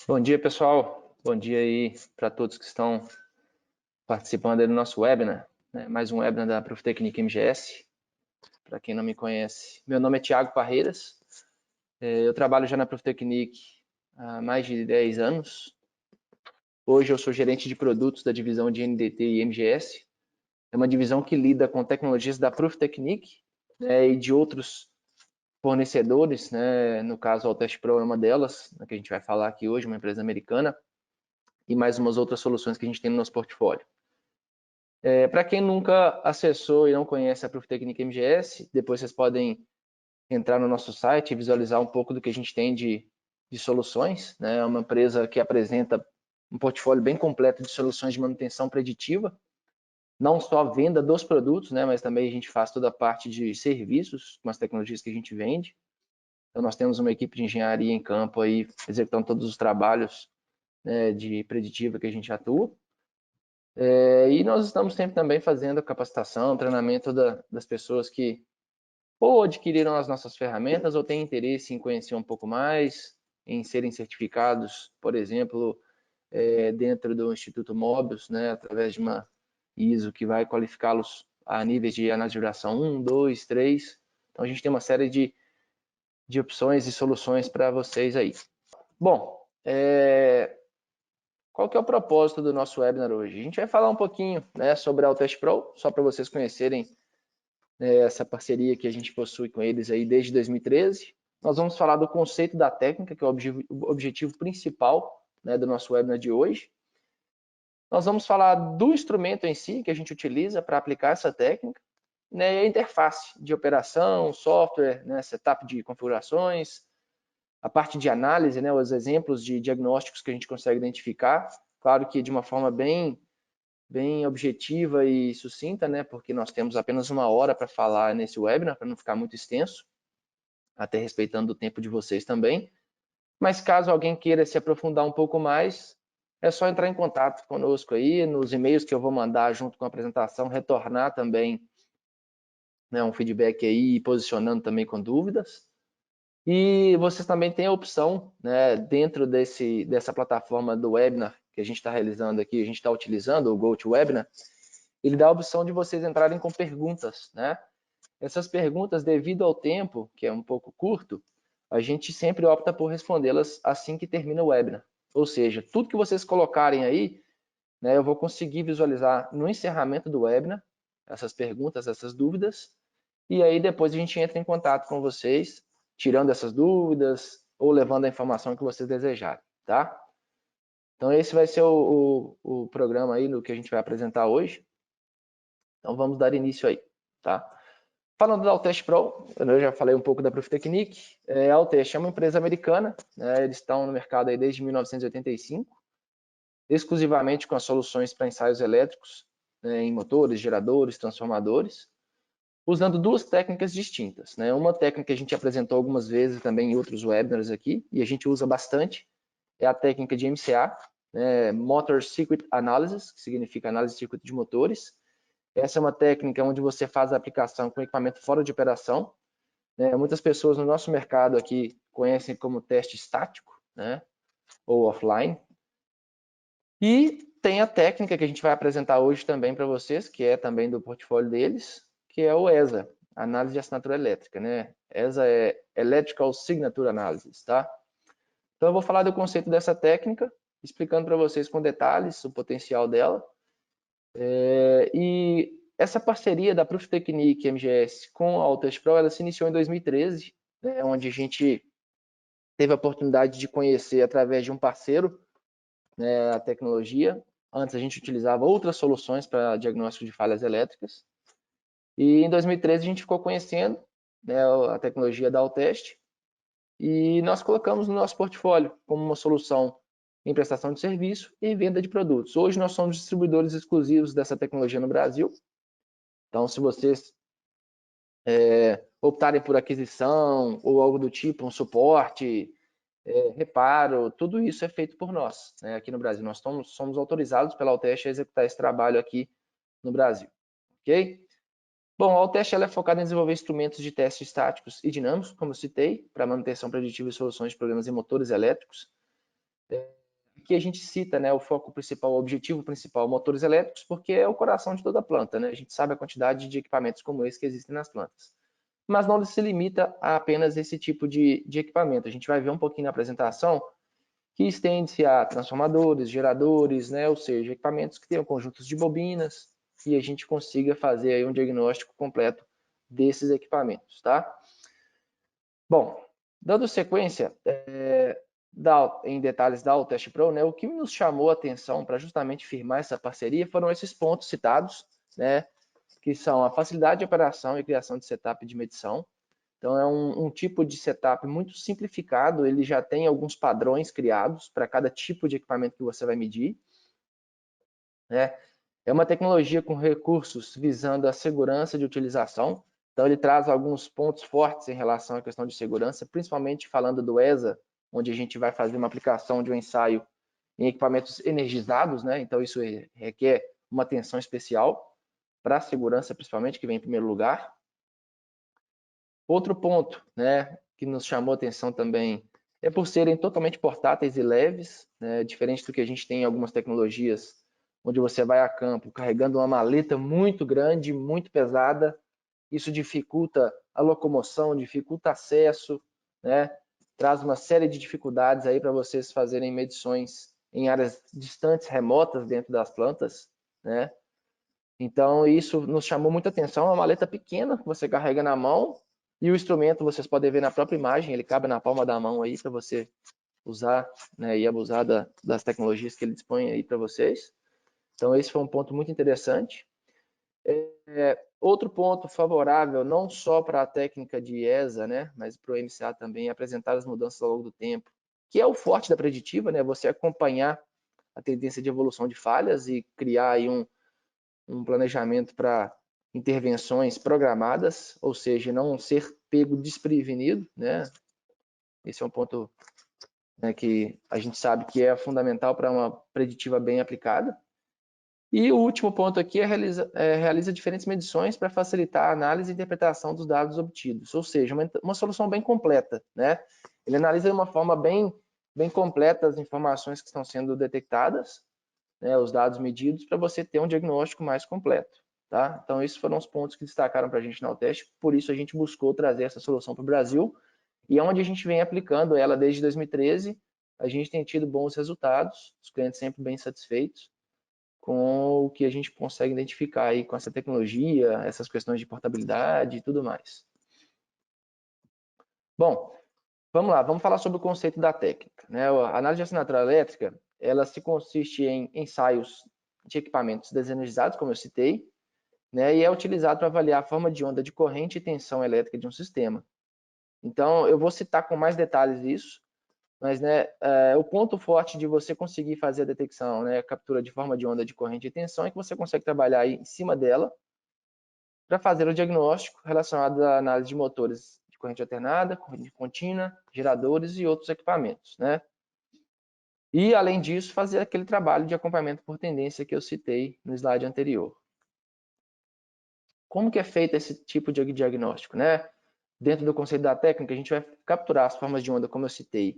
Bom dia, pessoal. Bom dia aí para todos que estão participando aí do nosso webinar, né? Mais um webinar da Proftecnic MGS. Para quem não me conhece, meu nome é Thiago Parreiras. Eu trabalho já na Proftecnic há mais de 10 anos. Hoje eu sou gerente de produtos da divisão de NDT e MGS. É uma divisão que lida com tecnologias da Proftecnic, né, e de outros fornecedores, né? No caso, a Altest Pro é uma delas, né, que a gente vai falar aqui hoje, uma empresa americana, e mais umas outras soluções que a gente tem no nosso portfólio. Para quem nunca acessou e não conhece a Proftecnic MGS, depois vocês podem entrar no nosso site e visualizar um pouco do que a gente tem de soluções, né? É uma empresa que apresenta um portfólio bem completo de soluções de manutenção preditiva, não só a venda dos produtos, né? Mas também a gente faz toda a parte de serviços com as tecnologias que a gente vende. Então nós temos uma equipe de engenharia em campo aí executando todos os trabalhos, né, de preditiva que a gente atua. E nós estamos sempre também fazendo capacitação, treinamento das pessoas que ou adquiriram as nossas ferramentas ou têm interesse em conhecer um pouco mais, em serem certificados, por exemplo, dentro do Instituto Mobius, né, através de uma ISO que vai qualificá-los a níveis de análise de vibração 1, 2, 3. Então a gente tem uma série de opções e soluções para vocês aí. Bom, qual que é o propósito do nosso webinar hoje? A gente vai falar um pouquinho, né, sobre a Altest Pro, só para vocês conhecerem, né, essa parceria que a gente possui com eles aí desde 2013. Nós vamos falar do conceito da técnica, que é o objetivo principal, né, do nosso webinar de hoje. Nós vamos falar do instrumento em si que a gente utiliza para aplicar essa técnica, né, e a interface de operação, software, né, setup de configurações, a parte de análise, né, os exemplos de diagnósticos que a gente consegue identificar, claro que de uma forma bem objetiva e sucinta, né, porque nós temos apenas uma hora para falar nesse webinar, para não ficar muito extenso, até respeitando o tempo de vocês também. Mas caso alguém queira se aprofundar um pouco mais, é só entrar em contato conosco aí, nos e-mails que eu vou mandar junto com a apresentação, retornar também, né, um feedback aí, posicionando também com dúvidas. E vocês também têm a opção, né, dentro dessa plataforma do webinar que a gente está realizando aqui, a gente está utilizando o GoToWebinar, ele dá a opção de vocês entrarem com perguntas, né? Essas perguntas, devido ao tempo, que é um pouco curto, a gente sempre opta por respondê-las assim que termina o webinar. Ou seja, tudo que vocês colocarem aí, né, eu vou conseguir visualizar no encerramento do webinar, essas perguntas, essas dúvidas, e aí depois a gente entra em contato com vocês, tirando essas dúvidas ou levando a informação que vocês desejarem, tá? Então esse vai ser o programa aí, no que a gente vai apresentar hoje. Então vamos dar início aí, tá? Falando da Altest Pro, eu já falei um pouco da Proftecnic. A Altest é uma empresa americana, né? Eles estão no mercado aí desde 1985, exclusivamente com as soluções para ensaios elétricos, né, em motores, geradores, transformadores, usando duas técnicas distintas, né? Uma técnica que a gente apresentou algumas vezes também em outros webinars aqui, e a gente usa bastante, é a técnica de MCA, né? Motor Circuit Analysis, que significa análise de circuito de motores. Essa é uma técnica onde você faz a aplicação com equipamento fora de operação, né? Muitas pessoas no nosso mercado aqui conhecem como teste estático, né, ou offline. E tem a técnica que a gente vai apresentar hoje também para vocês, que é também do portfólio deles, que é o ESA, Análise de Assinatura Elétrica, né? ESA é Electrical Signature Analysis, tá? Então eu vou falar do conceito dessa técnica, explicando para vocês com detalhes o potencial dela. E essa parceria da Proftecnic MGS com a Altest Pro, ela se iniciou em 2013, né, onde a gente teve a oportunidade de conhecer através de um parceiro, né, a tecnologia. Antes a gente utilizava outras soluções para diagnóstico de falhas elétricas. E em 2013 a gente ficou conhecendo, né, a tecnologia da Altest e nós colocamos no nosso portfólio como uma solução em prestação de serviço e venda de produtos. Hoje nós somos distribuidores exclusivos dessa tecnologia no Brasil. Então, se vocês optarem por aquisição ou algo do tipo, um suporte, reparo, tudo isso é feito por nós, né, aqui no Brasil. Nós somos autorizados pela Altest a executar esse trabalho aqui no Brasil, ok? Bom, a Altest ela é focada em desenvolver instrumentos de testes estáticos e dinâmicos, como eu citei, para manutenção preditiva e soluções de problemas em motores elétricos. Aqui a gente cita, né, o foco principal, o objetivo principal, motores elétricos, porque é o coração de toda a planta, né? A gente sabe a quantidade de equipamentos como esse que existem nas plantas. Mas não se limita a apenas esse tipo de equipamento. A gente vai ver um pouquinho na apresentação que estende-se a transformadores, geradores, né? Ou seja, equipamentos que tenham conjuntos de bobinas e a gente consiga fazer aí um diagnóstico completo desses equipamentos, tá? Bom, dando sequência em detalhes da Altest Pro, né, o que nos chamou a atenção para justamente firmar essa parceria foram esses pontos citados, né, que são a facilidade de operação e criação de setup de medição. Então, é um tipo de setup muito simplificado, ele já tem alguns padrões criados para cada tipo de equipamento que você vai medir. Né? É uma tecnologia com recursos visando a segurança de utilização. Então, ele traz alguns pontos fortes em relação à questão de segurança, principalmente falando do ESA, onde a gente vai fazer uma aplicação de um ensaio em equipamentos energizados, né? Então, isso requer uma atenção especial para a segurança, principalmente, que vem em primeiro lugar. Outro ponto, né, que nos chamou a atenção também é por serem totalmente portáteis e leves, né, diferente do que a gente tem em algumas tecnologias, onde você vai a campo carregando uma maleta muito grande, muito pesada. Isso dificulta a locomoção, dificulta acesso, né, traz uma série de dificuldades aí para vocês fazerem medições em áreas distantes, remotas dentro das plantas, né? Então, isso nos chamou muita atenção. É uma maleta pequena que você carrega na mão e o instrumento, vocês podem ver na própria imagem, ele cabe na palma da mão aí para você usar, né, e abusar das tecnologias que ele dispõe aí para vocês. Então, esse foi um ponto muito interessante. Outro ponto favorável, não só para a técnica de ESA, né, mas para o MCA também, é apresentar as mudanças ao longo do tempo, que é o forte da preditiva, né, você acompanhar a tendência de evolução de falhas e criar aí um planejamento para intervenções programadas, ou seja, não ser pego desprevenido, né? Esse é um ponto, né, que a gente sabe que é fundamental para uma preditiva bem aplicada. E o último ponto aqui realiza diferentes medições para facilitar a análise e interpretação dos dados obtidos, ou seja, uma solução bem completa, né? Ele analisa de uma forma bem completa as informações que estão sendo detectadas, né, os dados medidos, para você ter um diagnóstico mais completo. Tá? Então, esses foram os pontos que destacaram para a gente na Altest, por isso a gente buscou trazer essa solução para o Brasil, e é onde a gente vem aplicando ela desde 2013, a gente tem tido bons resultados, os clientes sempre bem satisfeitos com o que a gente consegue identificar aí com essa tecnologia, essas questões de portabilidade e tudo mais. Bom, vamos lá, vamos falar sobre o conceito da técnica. Né? A análise de assinatura elétrica, ela se consiste em ensaios de equipamentos desenergizados, como eu citei, né? E é utilizado para avaliar a forma de onda de corrente e tensão elétrica de um sistema. Então, eu vou citar com mais detalhes isso, mas né, o ponto forte de você conseguir fazer a detecção, né, a captura de forma de onda de corrente e tensão, é que você consegue trabalhar aí em cima dela para fazer o diagnóstico relacionado à análise de motores de corrente alternada, corrente contínua, geradores e outros equipamentos, né? E, além disso, fazer aquele trabalho de acompanhamento por tendência que eu citei no slide anterior. Como que é feito esse tipo de diagnóstico, né? Dentro do conceito da técnica, a gente vai capturar as formas de onda, como eu citei,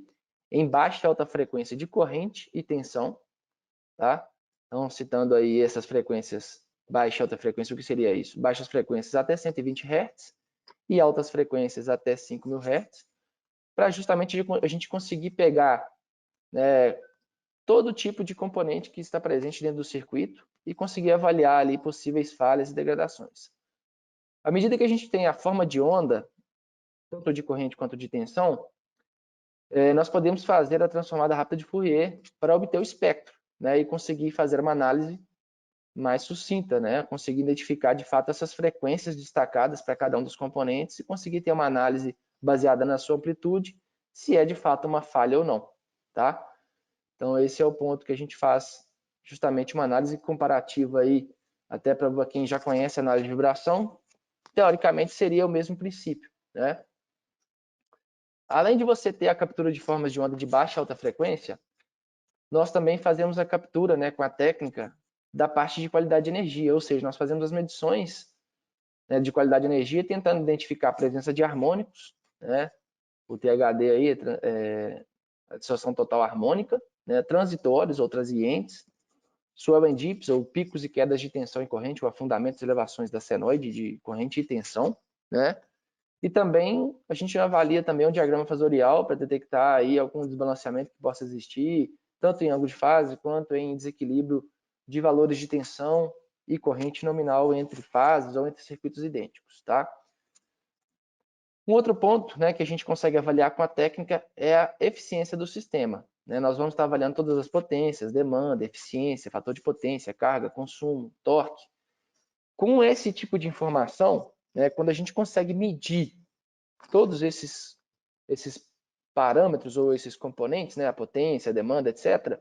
em baixa e alta frequência de corrente e tensão, tá? Então, citando aí essas frequências, baixa e alta frequência, o que seria isso? Baixas frequências até 120 Hz e altas frequências até 5.000 Hz, para justamente a gente conseguir pegar, né, todo tipo de componente que está presente dentro do circuito e conseguir avaliar ali possíveis falhas e degradações. À medida que a gente tem a forma de onda, tanto de corrente quanto de tensão, nós podemos fazer a transformada rápida de Fourier para obter o espectro, né, e conseguir fazer uma análise mais sucinta, né, conseguir identificar de fato essas frequências destacadas para cada um dos componentes e conseguir ter uma análise baseada na sua amplitude, se é de fato uma falha ou não, tá? Então esse é o ponto que a gente faz justamente uma análise comparativa aí, até para quem já conhece a análise de vibração, teoricamente seria o mesmo princípio, né? Além de você ter a captura de formas de onda de baixa e alta frequência, nós também fazemos a captura, né, com a técnica da parte de qualidade de energia, ou seja, nós fazemos as medições, né, de qualidade de energia tentando identificar a presença de harmônicos, né, o THD aí, a dissociação total harmônica, né, transitórios ou transientes, swell and dips, ou picos e quedas de tensão em corrente, ou afundamentos e elevações da senoide de corrente e tensão, né? E também a gente avalia também um diagrama fasorial para detectar aí algum desbalanceamento que possa existir, tanto em ângulo de fase quanto em desequilíbrio de valores de tensão e corrente nominal entre fases ou entre circuitos idênticos, tá? Um outro ponto, né, que a gente consegue avaliar com a técnica é a eficiência do sistema, né? Nós vamos estar avaliando todas as potências, demanda, eficiência, fator de potência, carga, consumo, torque. Com esse tipo de informação, né, quando a gente consegue medir todos esses parâmetros ou esses componentes, né, a potência, a demanda, etc.,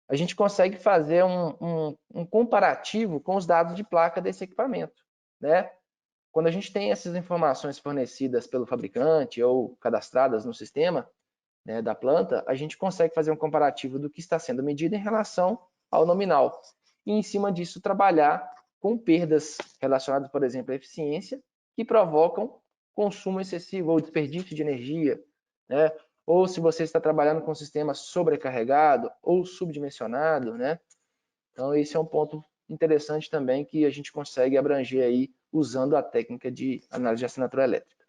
a gente consegue fazer um comparativo com os dados de placa desse equipamento, né? Quando a gente tem essas informações fornecidas pelo fabricante ou cadastradas no sistema, né, da planta, a gente consegue fazer um comparativo do que está sendo medido em relação ao nominal. E, em cima disso, trabalhar com perdas relacionadas, por exemplo, à eficiência, que provocam consumo excessivo ou desperdício de energia, né? Ou se você está trabalhando com um sistema sobrecarregado ou subdimensionado, né? Então, esse é um ponto interessante também que a gente consegue abranger aí usando a técnica de análise de assinatura elétrica.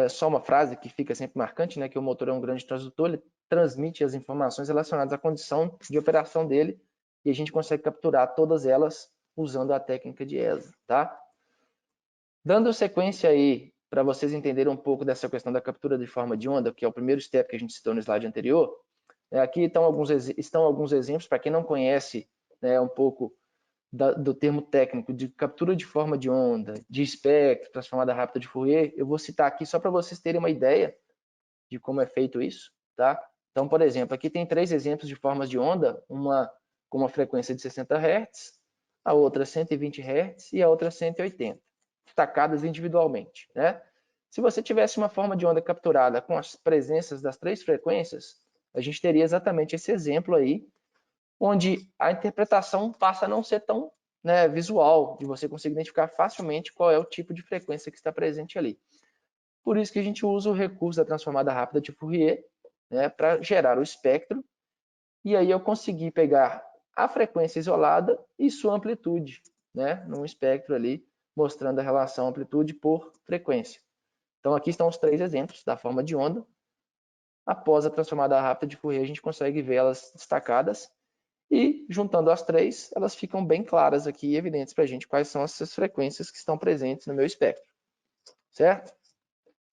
Só uma frase que fica sempre marcante, né, que o motor é um grande transdutor, ele transmite as informações relacionadas à condição de operação dele e a gente consegue capturar todas elas usando a técnica de ESA, tá? Dando sequência aí para vocês entenderem um pouco dessa questão da captura de forma de onda, que é o primeiro step que a gente citou no slide anterior, aqui estão alguns exemplos para quem não conhece, né, um pouco do termo técnico de captura de forma de onda, de espectro, transformada rápida de Fourier. Eu vou citar aqui só para vocês terem uma ideia de como é feito isso, tá? Então, por exemplo, aqui tem 3 exemplos de formas de onda, uma com uma frequência de 60 Hz, a outra 120 Hz e a outra 180, destacadas individualmente, né? Se você tivesse uma forma de onda capturada com as presenças das 3 frequências, a gente teria exatamente esse exemplo aí, onde a interpretação passa a não ser tão, né, visual, de você conseguir identificar facilmente qual é o tipo de frequência que está presente ali. Por isso que a gente usa o recurso da transformada rápida de Fourier, né, para gerar o espectro, e aí eu consegui pegar a frequência isolada e sua amplitude, né, num espectro ali, mostrando a relação amplitude por frequência. Então aqui estão os 3 exemplos da forma de onda. Após a transformada rápida de Fourier, a gente consegue ver elas destacadas, e juntando as 3, elas ficam bem claras aqui e evidentes para a gente quais são essas frequências que estão presentes no meu espectro, certo?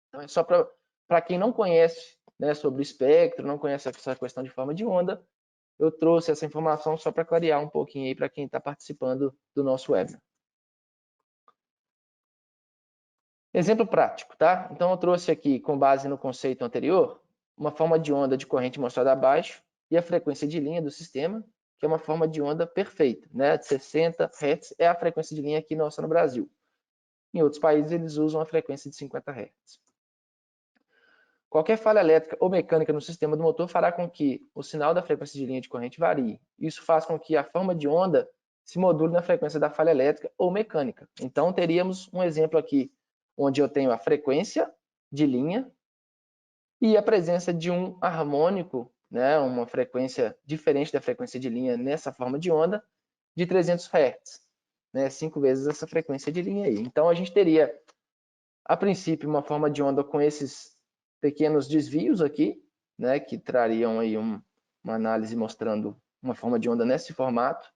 Então é só para quem não conhece, né, sobre o espectro, não conhece essa questão de forma de onda, eu trouxe essa informação só para clarear um pouquinho aí para quem está participando do nosso webinar. Exemplo prático, tá? Então eu trouxe aqui, com base no conceito anterior, uma forma de onda de corrente mostrada abaixo e a frequência de linha do sistema, que é uma forma de onda perfeita, né? De 60 Hz é a frequência de linha aqui nossa no Brasil. Em outros países eles usam a frequência de 50 Hz. Qualquer falha elétrica ou mecânica no sistema do motor fará com que o sinal da frequência de linha de corrente varie. Isso faz com que a forma de onda se module na frequência da falha elétrica ou mecânica. Então teríamos um exemplo aqui onde eu tenho a frequência de linha e a presença de um harmônico, né, uma frequência diferente da frequência de linha nessa forma de onda, de 300 Hz, né, 5 vezes essa frequência de linha aí. Então a gente teria, a princípio, uma forma de onda com esses pequenos desvios aqui, né, que trariam aí uma análise mostrando uma forma de onda nesse formato,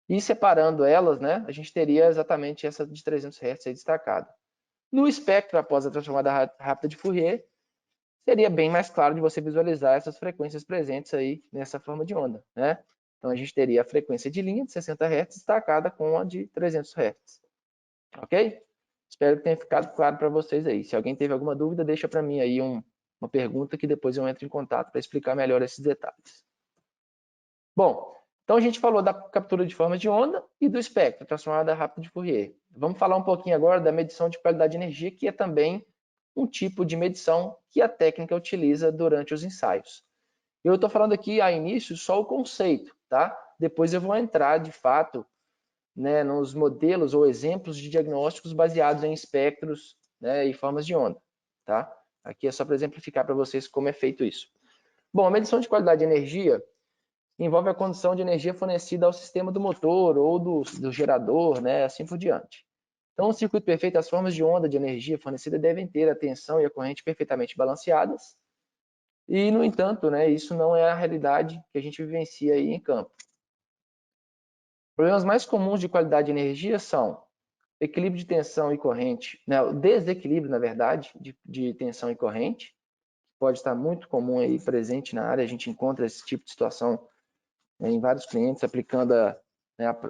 e separando elas, né, a gente teria exatamente essa de 300 Hz aí destacada. No espectro, após a transformada rápida de Fourier, seria bem mais claro de você visualizar essas frequências presentes aí nessa forma de onda, né? Então a gente teria a frequência de linha de 60 Hz destacada com a de 300 Hz. Ok? Espero que tenha ficado claro para vocês aí. Se alguém teve alguma dúvida, deixa para mim aí uma pergunta que depois eu entro em contato para explicar melhor esses detalhes. Bom, então a gente falou da captura de formas de onda e do espectro, transformada rápida de Fourier. Vamos falar um pouquinho agora da medição de qualidade de energia, que é também um tipo de medição que a técnica utiliza durante os ensaios. Eu estou falando aqui a início só o conceito, tá? Depois eu vou entrar de fato, né, nos modelos ou exemplos de diagnósticos baseados em espectros, né, e formas de onda, tá? Aqui é só para exemplificar para vocês como é feito isso. Bom, a medição de qualidade de energia envolve a condição de energia fornecida ao sistema do motor ou do gerador, né, assim por diante. Então, no circuito perfeito, as formas de onda de energia fornecida devem ter a tensão e a corrente perfeitamente balanceadas. E, no entanto, né, isso não é a realidade que a gente vivencia aí em campo. Problemas mais comuns de qualidade de energia são equilíbrio de tensão e corrente, né, o desequilíbrio, na verdade, de tensão e corrente, pode estar muito comum aí presente na área, a gente encontra esse tipo de situação em vários clientes, aplicando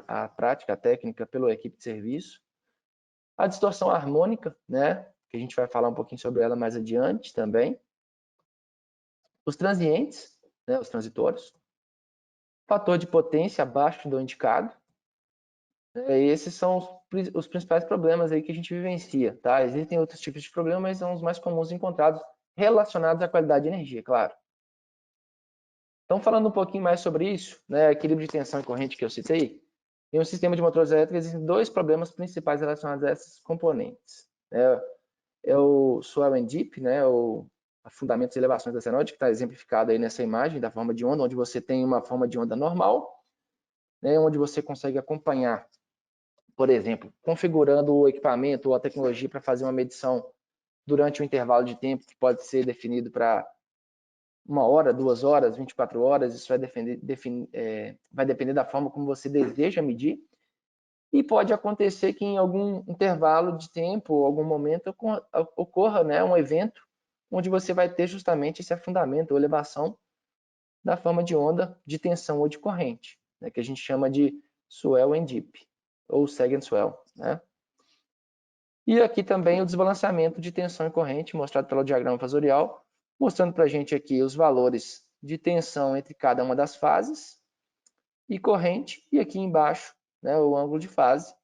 a prática, a técnica pela equipe de serviço. A distorção harmônica, né, que a gente vai falar um pouquinho sobre ela mais adiante também. Os transientes, né, os transitórios. Fator de potência abaixo do indicado. Esses são os principais problemas aí que a gente vivencia, tá? Existem outros tipos de problemas, mas são os mais comuns encontrados relacionados à qualidade de energia, claro. Então, falando um pouquinho mais sobre isso, né, equilíbrio de tensão e corrente que eu citei, em um sistema de motores elétricos existem dois problemas principais relacionados a esses componentes. É o swell and dip, né, o fundamentos e elevações da senoide, que está exemplificado aí nessa imagem da forma de onda, onde você tem uma forma de onda normal, né, onde você consegue acompanhar, por exemplo, configurando o equipamento ou a tecnologia para fazer uma medição durante um intervalo de tempo que pode ser definido para 1 hora, 2 horas, 24 horas, isso vai depender da forma como você deseja medir. E pode acontecer que em algum intervalo de tempo, ou algum momento, ocorra, né, um evento onde você vai ter justamente esse afundamento ou elevação da forma de onda de tensão ou de corrente, né, que a gente chama de swell and dip, ou sag and swell, né? E aqui também o desbalanceamento de tensão e corrente, mostrado pelo diagrama fasorial, mostrando para a gente aqui os valores de tensão entre cada uma das fases e corrente, e aqui embaixo, né, o ângulo de fase,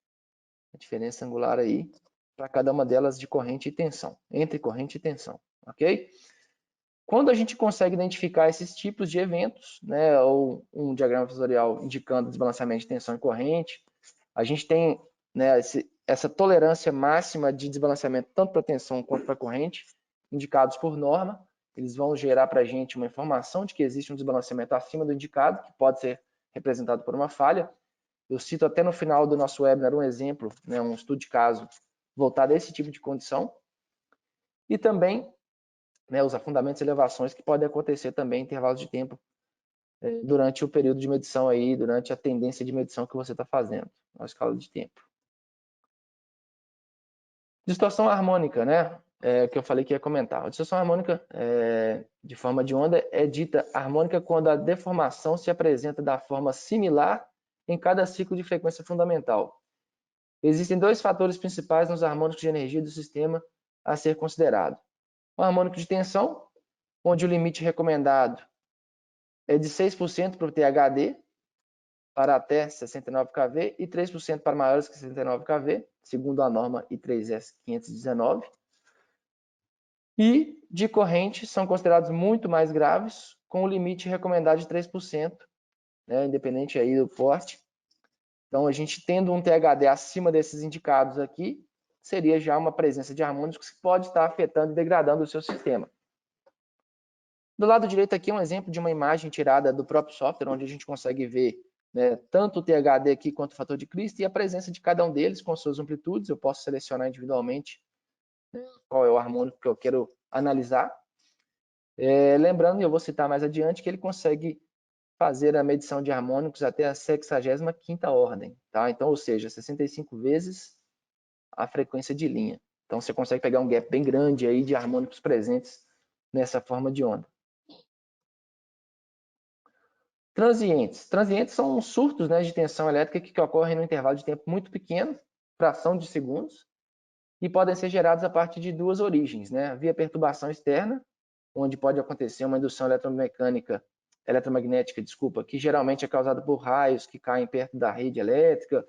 a diferença angular aí, para cada uma delas de corrente e tensão, entre corrente e tensão, ok? Quando a gente consegue identificar esses tipos de eventos, né, ou um diagrama fasorial indicando desbalanceamento de tensão e corrente, a gente tem, né, essa tolerância máxima de desbalanceamento tanto para tensão quanto para corrente, indicados por norma. Eles vão gerar para a gente uma informação de que existe um desbalanceamento acima do indicado, que pode ser representado por uma falha. Eu cito até no final do nosso webinar um exemplo, né, um estudo de caso voltado a esse tipo de condição. E também, né, os afundamentos e elevações que podem acontecer também em intervalos de tempo durante o período de medição aí, durante a tendência de medição que você está fazendo, na escala de tempo. Distorção harmônica, né? Que eu falei que ia comentar. A distorção harmônica de forma de onda é dita harmônica quando a deformação se apresenta da forma similar em cada ciclo de frequência fundamental. Existem dois fatores principais nos harmônicos de energia do sistema a ser considerado. O harmônico de tensão, onde o limite recomendado é de 6% para o THD, para até 69 kV, e 3% para maiores que 69 kV, segundo a norma I3S 519. E de corrente são considerados muito mais graves, com o limite recomendado de 3%, né, independente aí do porte. Então, a gente tendo um THD acima desses indicados aqui, seria já uma presença de harmônicos que pode estar afetando e degradando o seu sistema. Do lado direito aqui é um exemplo de uma imagem tirada do próprio software, onde a gente consegue ver, né, tanto o THD aqui quanto o fator de Christie e a presença de cada um deles com suas amplitudes. Eu posso selecionar individualmente qual é o harmônico que eu quero analisar. Lembrando, e eu vou citar mais adiante, que ele consegue fazer a medição de harmônicos até a 65ª ordem, tá? Então, ou seja, 65 vezes a frequência de linha. Então, você consegue pegar um gap bem grande aí de harmônicos presentes nessa forma de onda. Transientes. Transientes são surtos, né, de tensão elétrica que ocorrem no intervalo de tempo muito pequeno, fração de segundos, e podem ser gerados a partir de duas origens, né? Via perturbação externa, onde pode acontecer uma indução eletromagnética, que geralmente é causada por raios que caem perto da rede elétrica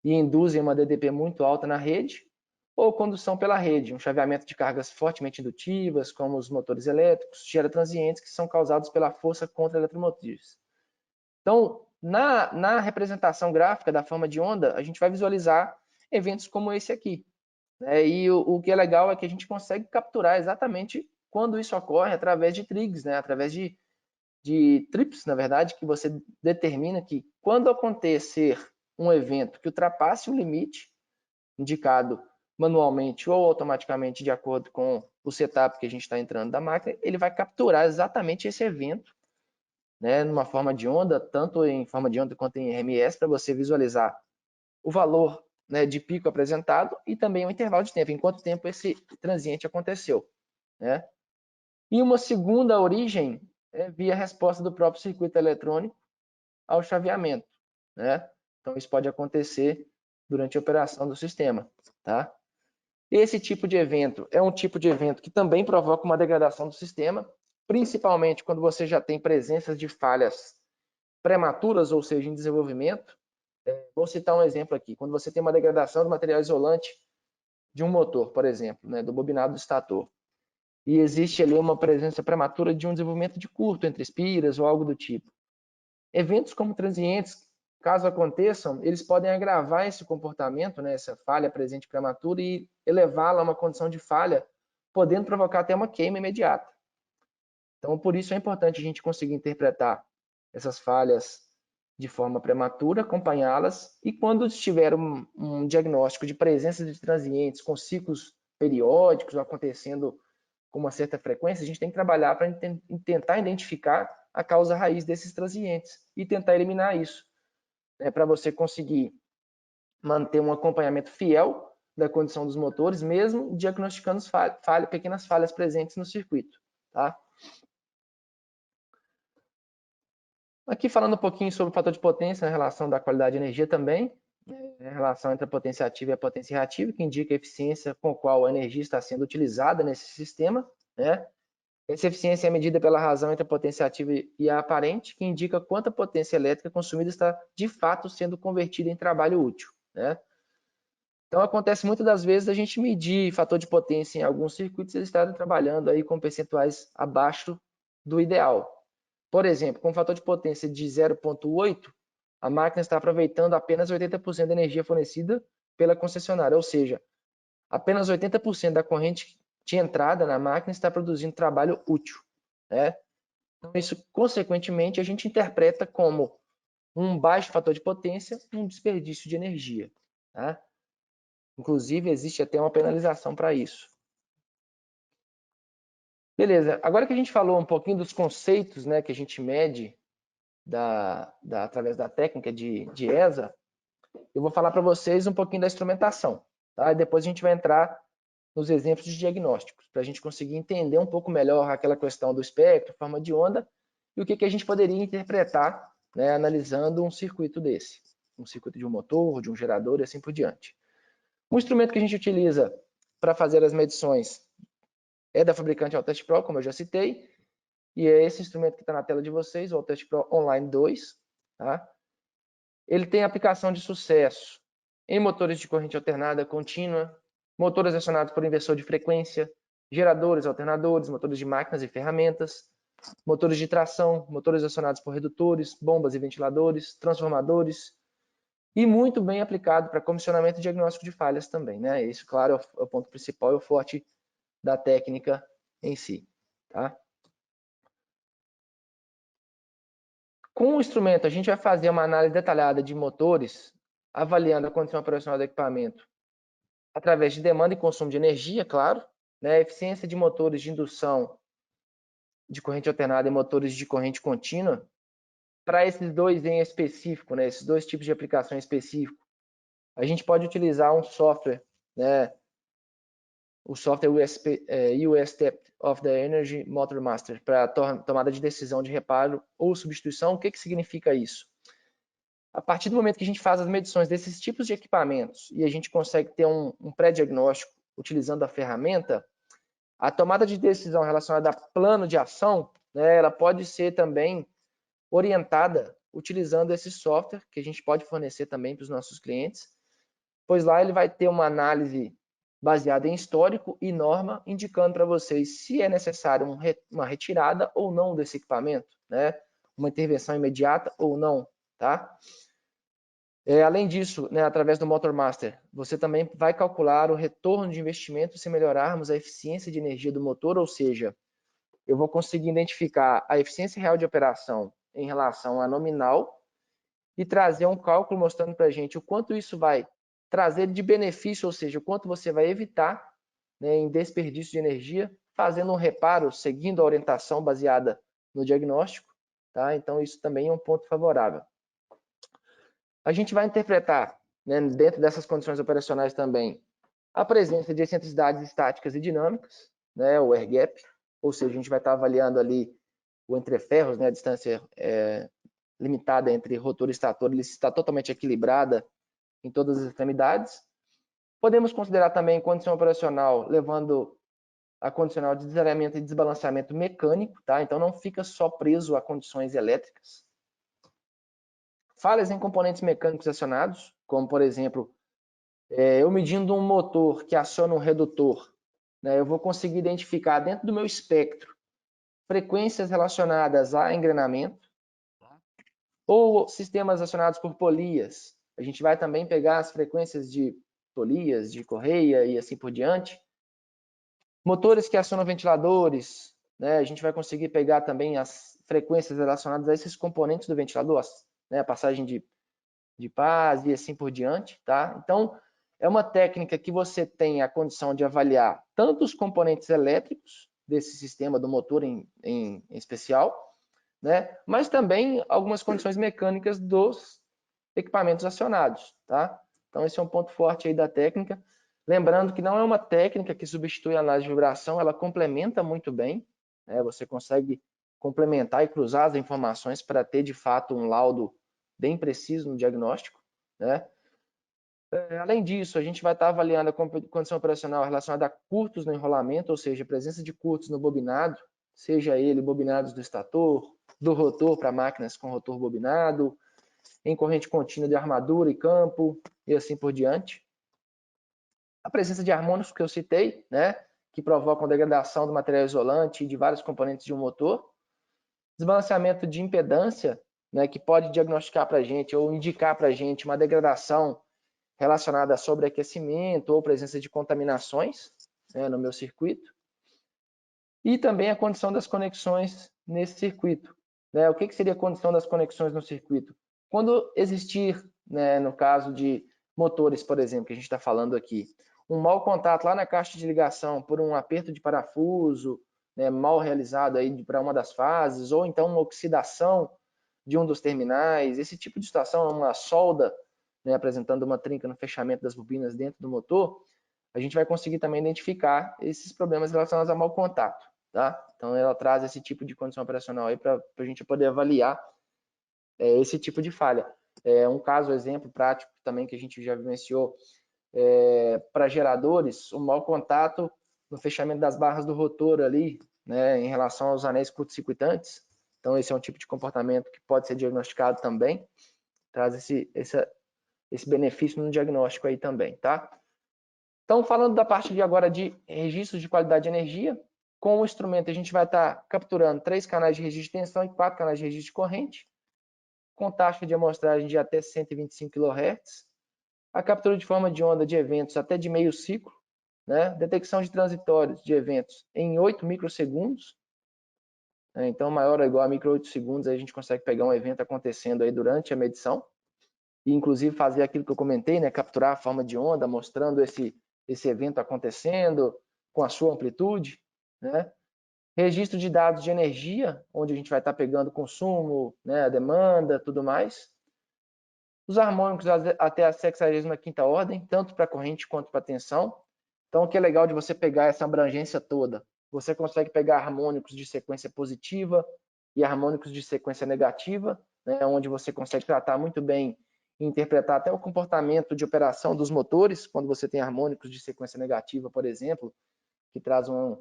e induzem uma DDP muito alta na rede, ou condução pela rede, um chaveamento de cargas fortemente indutivas, como os motores elétricos, gera transientes que são causados pela força contra-eletromotrizes. Então, na representação gráfica da forma de onda, a gente vai visualizar eventos como esse aqui. E o que é legal é que a gente consegue capturar exatamente quando isso ocorre através de trigs, né? Através de trips, na verdade, que você determina que quando acontecer um evento que ultrapasse o limite indicado manualmente ou automaticamente de acordo com o setup que a gente está entrando da máquina, ele vai capturar exatamente esse evento, né, numa forma de onda, tanto em forma de onda quanto em RMS, para você visualizar o valor, né, de pico apresentado e também o intervalo de tempo, em quanto tempo esse transiente aconteceu, né? E uma segunda origem é via resposta do próprio circuito eletrônico ao chaveamento, né? Então isso pode acontecer durante a operação do sistema, tá? Esse tipo de evento é um tipo de evento que também provoca uma degradação do sistema, principalmente quando você já tem presenças de falhas prematuras, ou seja, em desenvolvimento. Vou citar um exemplo aqui. Quando você tem uma degradação do material isolante de um motor, por exemplo, né, do bobinado do estator, e existe ali uma presença prematura de um desenvolvimento de curto entre espiras ou algo do tipo. Eventos como transientes, caso aconteçam, eles podem agravar esse comportamento, né, essa falha presente prematura, e elevá-la a uma condição de falha, podendo provocar até uma queima imediata. Então, por isso é importante a gente conseguir interpretar essas falhas de forma prematura, acompanhá-las, e quando estiver um diagnóstico de presença de transientes com ciclos periódicos acontecendo com uma certa frequência, a gente tem que trabalhar para tentar identificar a causa raiz desses transientes e tentar eliminar isso, né, para você conseguir manter um acompanhamento fiel da condição dos motores, mesmo diagnosticando pequenas falhas presentes no circuito, tá? Aqui falando um pouquinho sobre o fator de potência, na relação da qualidade de energia também, a relação entre a potência ativa e a potência reativa, que indica a eficiência com a qual a energia está sendo utilizada nesse sistema, né? Essa eficiência é medida pela razão entre a potência ativa e a aparente, que indica quanta potência elétrica consumida está de fato sendo convertida em trabalho útil, né? Então acontece muitas das vezes a gente medir fator de potência em alguns circuitos e eles estarem trabalhando aí com percentuais abaixo do ideal. Por exemplo, com um fator de potência de 0,8, a máquina está aproveitando apenas 80% da energia fornecida pela concessionária, ou seja, apenas 80% da corrente de entrada na máquina está produzindo trabalho útil, né? Então, isso, consequentemente, a gente interpreta como um baixo fator de potência, um desperdício de energia, tá? Inclusive, existe até uma penalização para isso. Beleza, agora que a gente falou um pouquinho dos conceitos, né, que a gente mede através da técnica de ESA, eu vou falar para vocês um pouquinho da instrumentação, tá? E depois a gente vai entrar nos exemplos de diagnósticos, para a gente conseguir entender um pouco melhor aquela questão do espectro, forma de onda, e o que a gente poderia interpretar, né, analisando um circuito desse, um circuito de um motor, de um gerador e assim por diante. O instrumento que a gente utiliza para fazer as medições é da fabricante Altest Pro, como eu já citei, e é esse instrumento que está na tela de vocês, o Altest Pro Online 2. Tá? Ele tem aplicação de sucesso em motores de corrente alternada contínua, motores acionados por inversor de frequência, geradores, alternadores, motores de máquinas e ferramentas, motores de tração, motores acionados por redutores, bombas e ventiladores, transformadores, e muito bem aplicado para comissionamento e diagnóstico de falhas também, né? Isso, claro, é o ponto principal e o forte da técnica em si, tá? Com o instrumento, a gente vai fazer uma análise detalhada de motores, avaliando a condição operacional do equipamento através de demanda e consumo de energia, claro, né? Eficiência de motores de indução de corrente alternada e motores de corrente contínua. Para esses dois em específico, né? Esses dois tipos de aplicação específico, a gente pode utilizar um software, né? O software US Step of the Energy Motor Master para tomada de decisão de reparo ou substituição. O que significa isso? A partir do momento que a gente faz as medições desses tipos de equipamentos e a gente consegue ter um pré-diagnóstico utilizando a ferramenta, a tomada de decisão relacionada a plano de ação, né, ela pode ser também orientada utilizando esse software que a gente pode fornecer também para os nossos clientes, pois lá ele vai ter uma análise baseada em histórico e norma, indicando para vocês se é necessário uma retirada ou não desse equipamento, né? Uma intervenção imediata ou não, tá? Além disso, né, através do Motor Master, você também vai calcular o retorno de investimento se melhorarmos a eficiência de energia do motor, ou seja, eu vou conseguir identificar a eficiência real de operação em relação à nominal e trazer um cálculo mostrando para a gente o quanto isso vai trazer de benefício, ou seja, o quanto você vai evitar, né, em desperdício de energia, fazendo um reparo, seguindo a orientação baseada no diagnóstico. Tá? Então, isso também é um ponto favorável. A gente vai interpretar, né, dentro dessas condições operacionais também, a presença de excentricidades estáticas e dinâmicas, né, o air gap, ou seja, a gente vai estar avaliando ali o entre-ferros, né, a distância limitada entre rotor e estator, ele está totalmente equilibrada em todas as extremidades. Podemos considerar também condição operacional, levando a condicional de desalinhamento e desbalanceamento mecânico, tá? Então não fica só preso a condições elétricas. Falhas em componentes mecânicos acionados, como por exemplo, eu medindo um motor que aciona um redutor, né, eu vou conseguir identificar dentro do meu espectro frequências relacionadas a engrenamento, ou sistemas acionados por polias. A gente vai também pegar as frequências de polias, de correia e assim por diante. Motores que acionam ventiladores, né? A gente vai conseguir pegar também as frequências relacionadas a esses componentes do ventilador, né? A passagem de paz e assim por diante, tá? Então, é uma técnica que você tem a condição de avaliar tanto os componentes elétricos desse sistema do motor em especial, né? Mas também algumas condições mecânicas dos equipamentos acionados, tá? Então esse é um ponto forte aí da técnica. Lembrando que não é uma técnica que substitui a análise de vibração, ela complementa muito bem, né? Você consegue complementar e cruzar as informações para ter de fato um laudo bem preciso no diagnóstico, né? Além disso, a gente vai estar avaliando a condição operacional relacionada a curtos no enrolamento, ou seja, a presença de curtos no bobinado, seja ele bobinados do estator, do rotor para máquinas com rotor bobinado, em corrente contínua de armadura e campo, e assim por diante. A presença de harmônicos que eu citei, né, que provocam degradação do material isolante e de vários componentes de um motor. Desbalanceamento de impedância, né, que pode diagnosticar para a gente ou indicar para a gente uma degradação relacionada a sobreaquecimento ou presença de contaminações, né, no meu circuito. E também a condição das conexões nesse circuito, né? O que seria a condição das conexões no circuito? Quando existir, né, no caso de motores, por exemplo, que a gente está falando aqui, um mau contato lá na caixa de ligação por um aperto de parafuso, né, mal realizado aí para uma das fases, ou então uma oxidação de um dos terminais, esse tipo de situação, uma solda, né, apresentando uma trinca no fechamento das bobinas dentro do motor, a gente vai conseguir também identificar esses problemas relacionados a mau contato. Tá? Então ela traz esse tipo de condição operacional aí para a gente poder avaliar esse tipo de falha. Um caso, exemplo prático também que a gente já vivenciou para geradores, o mau contato no fechamento das barras do rotor ali, né, em relação aos anéis curto-circuitantes. Então esse é um tipo de comportamento que pode ser diagnosticado também, traz esse benefício no diagnóstico aí também, tá? Então falando da parte de agora de registros de qualidade de energia, com o instrumento, a gente vai estar capturando 3 canais de registro de tensão e 4 canais de registro de corrente, com taxa de amostragem de até 125 kHz, a captura de forma de onda de eventos até de meio ciclo, né? Detecção de transitórios de eventos em 8 microsegundos, né? Então maior ou igual a micro 8 segundos, aí a gente consegue pegar um evento acontecendo aí durante a medição, e inclusive fazer aquilo que eu comentei, né? Capturar a forma de onda, mostrando esse evento acontecendo com a sua amplitude, né? Registro de dados de energia, onde a gente vai estar pegando consumo, né, a demanda, tudo mais. Os harmônicos até a 65ª ordem, tanto para corrente quanto para tensão. Então, o que é legal de você pegar essa abrangência toda? Você consegue pegar harmônicos de sequência positiva e harmônicos de sequência negativa, né, onde você consegue tratar muito bem e interpretar até o comportamento de operação dos motores, quando você tem harmônicos de sequência negativa, por exemplo, que traz um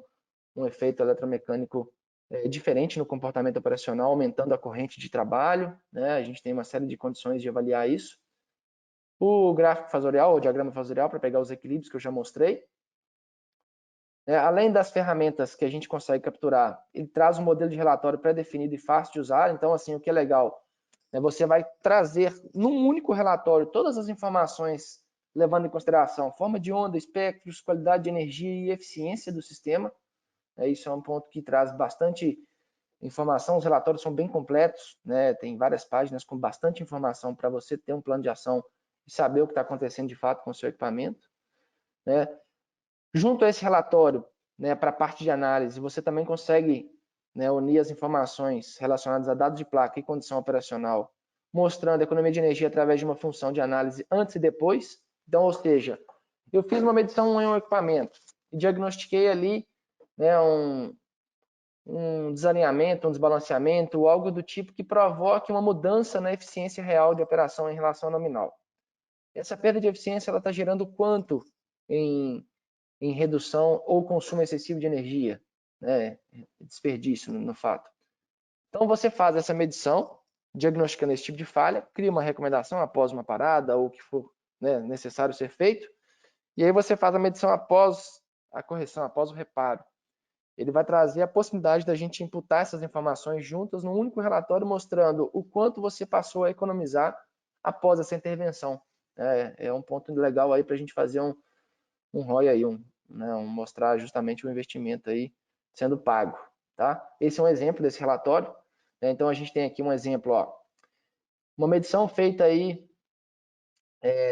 efeito eletromecânico diferente no comportamento operacional, aumentando a corrente de trabalho, né? A gente tem uma série de condições de avaliar isso. O gráfico fasorial, o diagrama fasorial, para pegar os equilíbrios que eu já mostrei. Além das ferramentas que a gente consegue capturar, ele traz um modelo de relatório pré-definido e fácil de usar. Então, assim, o que é legal, você vai trazer num único relatório todas as informações levando em consideração forma de onda, espectros, qualidade de energia e eficiência do sistema. Isso é um ponto que traz bastante informação, os relatórios são bem completos, né? Tem várias páginas com bastante informação para você ter um plano de ação e saber o que está acontecendo de fato com o seu equipamento, né? Junto a esse relatório, né, para a parte de análise, você também consegue, né, unir as informações relacionadas a dados de placa e condição operacional, mostrando a economia de energia através de uma função de análise antes e depois. Então, ou seja, eu fiz uma medição em um equipamento e diagnostiquei ali, né, um desalinhamento, um desbalanceamento, algo do tipo que provoque uma mudança na eficiência real de operação em relação ao nominal. Essa perda de eficiência está gerando quanto em redução ou consumo excessivo de energia, né? Desperdício no fato. Então você faz essa medição, diagnosticando esse tipo de falha, cria uma recomendação após uma parada ou o que for, né, necessário ser feito, e aí você faz a medição após a correção, após o reparo. Ele vai trazer a possibilidade da gente imputar essas informações juntas num único relatório, mostrando o quanto você passou a economizar após essa intervenção. É um ponto legal aí para a gente fazer um ROI aí, mostrar justamente o investimento aí sendo pago, tá? Esse é um exemplo desse relatório, né? Então a gente tem aqui um exemplo, ó, uma medição feita aí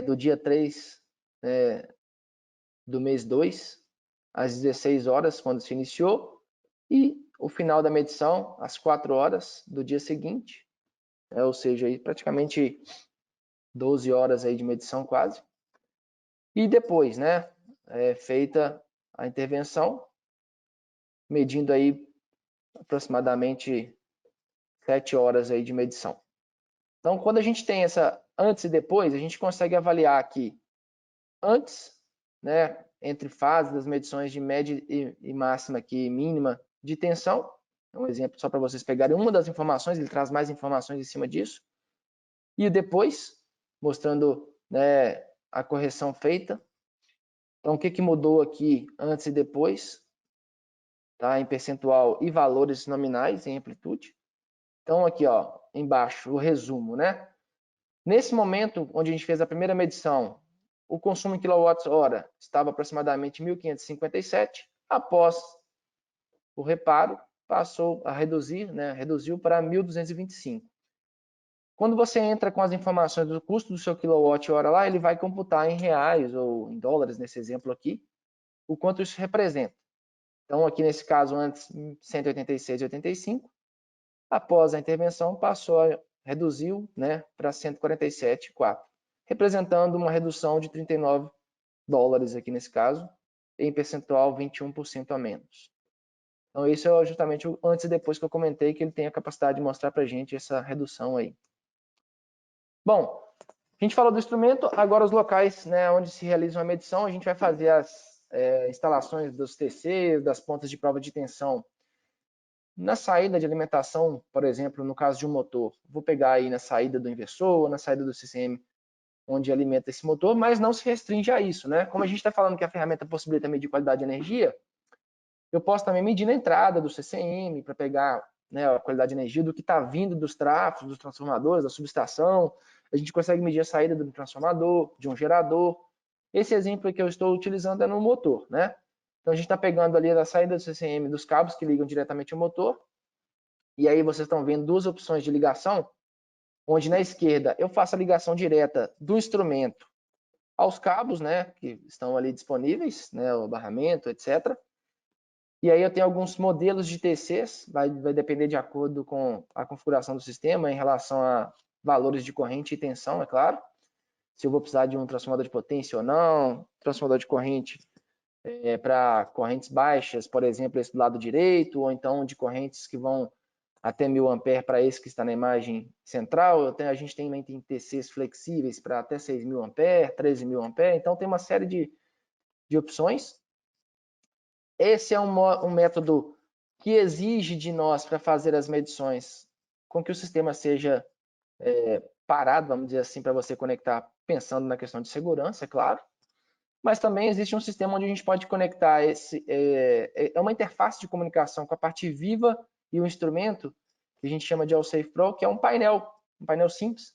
do dia 3 do mês 2, às 16 horas, quando se iniciou, e o final da medição, às 4 horas do dia seguinte, ou seja, aí praticamente 12 horas aí de medição quase. E depois, né, feita a intervenção, medindo aí aproximadamente 7 horas aí de medição. Então, quando a gente tem essa antes e depois, a gente consegue avaliar aqui antes, né, entre fases das medições de média e máxima aqui, mínima de tensão. Um exemplo só para vocês pegarem uma das informações, ele traz mais informações em cima disso. E depois, mostrando, né, a correção feita. Então, o que mudou aqui antes e depois, tá? Em percentual e valores nominais em amplitude. Então, aqui, ó, embaixo, o resumo, né? Nesse momento, onde a gente fez a primeira medição, o consumo em kWh estava aproximadamente 1.557. Após o reparo, passou a reduzir, né? Reduziu para 1.225. Quando você entra com as informações do custo do seu kWh lá, ele vai computar em reais ou em dólares, nesse exemplo aqui, o quanto isso representa. Então, aqui nesse caso, antes 186,85. Após a intervenção, reduziu, né, para 147,4, representando uma redução de 39 dólares aqui nesse caso, em percentual 21% a menos. Então, isso é justamente o antes e depois que eu comentei, que ele tem a capacidade de mostrar para a gente essa redução aí. Bom, a gente falou do instrumento, agora os locais, né, onde se realiza uma medição, a gente vai fazer as instalações dos TCs, das pontas de prova de tensão. Na saída de alimentação, por exemplo, no caso de um motor, vou pegar aí na saída do inversor, na saída do CCM, onde alimenta esse motor, mas não se restringe a isso, né? Como a gente está falando que a ferramenta possibilita medir qualidade de energia, eu posso também medir na entrada do CCM para pegar, né, a qualidade de energia do que está vindo dos trafos, dos transformadores, da subestação. A gente consegue medir a saída do transformador, de um gerador. Esse exemplo que eu estou utilizando é no motor, né? Então a gente está pegando ali a saída do CCM dos cabos que ligam diretamente ao motor. E aí vocês estão vendo duas opções de ligação, onde na esquerda eu faço a ligação direta do instrumento aos cabos, né, que estão ali disponíveis, né, o barramento, etc. E aí eu tenho alguns modelos de TCs, vai depender de acordo com a configuração do sistema em relação a valores de corrente e tensão, é claro. Se eu vou precisar de um transformador de potência ou não, transformador de corrente para correntes baixas, por exemplo, esse do lado direito, ou então de correntes que vão até 1000 A para esse que está na imagem central. A gente também tem TCs flexíveis para até 6000 A, 13000 A, então tem uma série de opções. Esse é um método que exige de nós, para fazer as medições, com que o sistema seja parado, vamos dizer assim, para você conectar pensando na questão de segurança, é claro. Mas também existe um sistema onde a gente pode conectar uma interface de comunicação com a parte viva e o instrumento, que a gente chama de AllSafe Pro, que é um painel simples,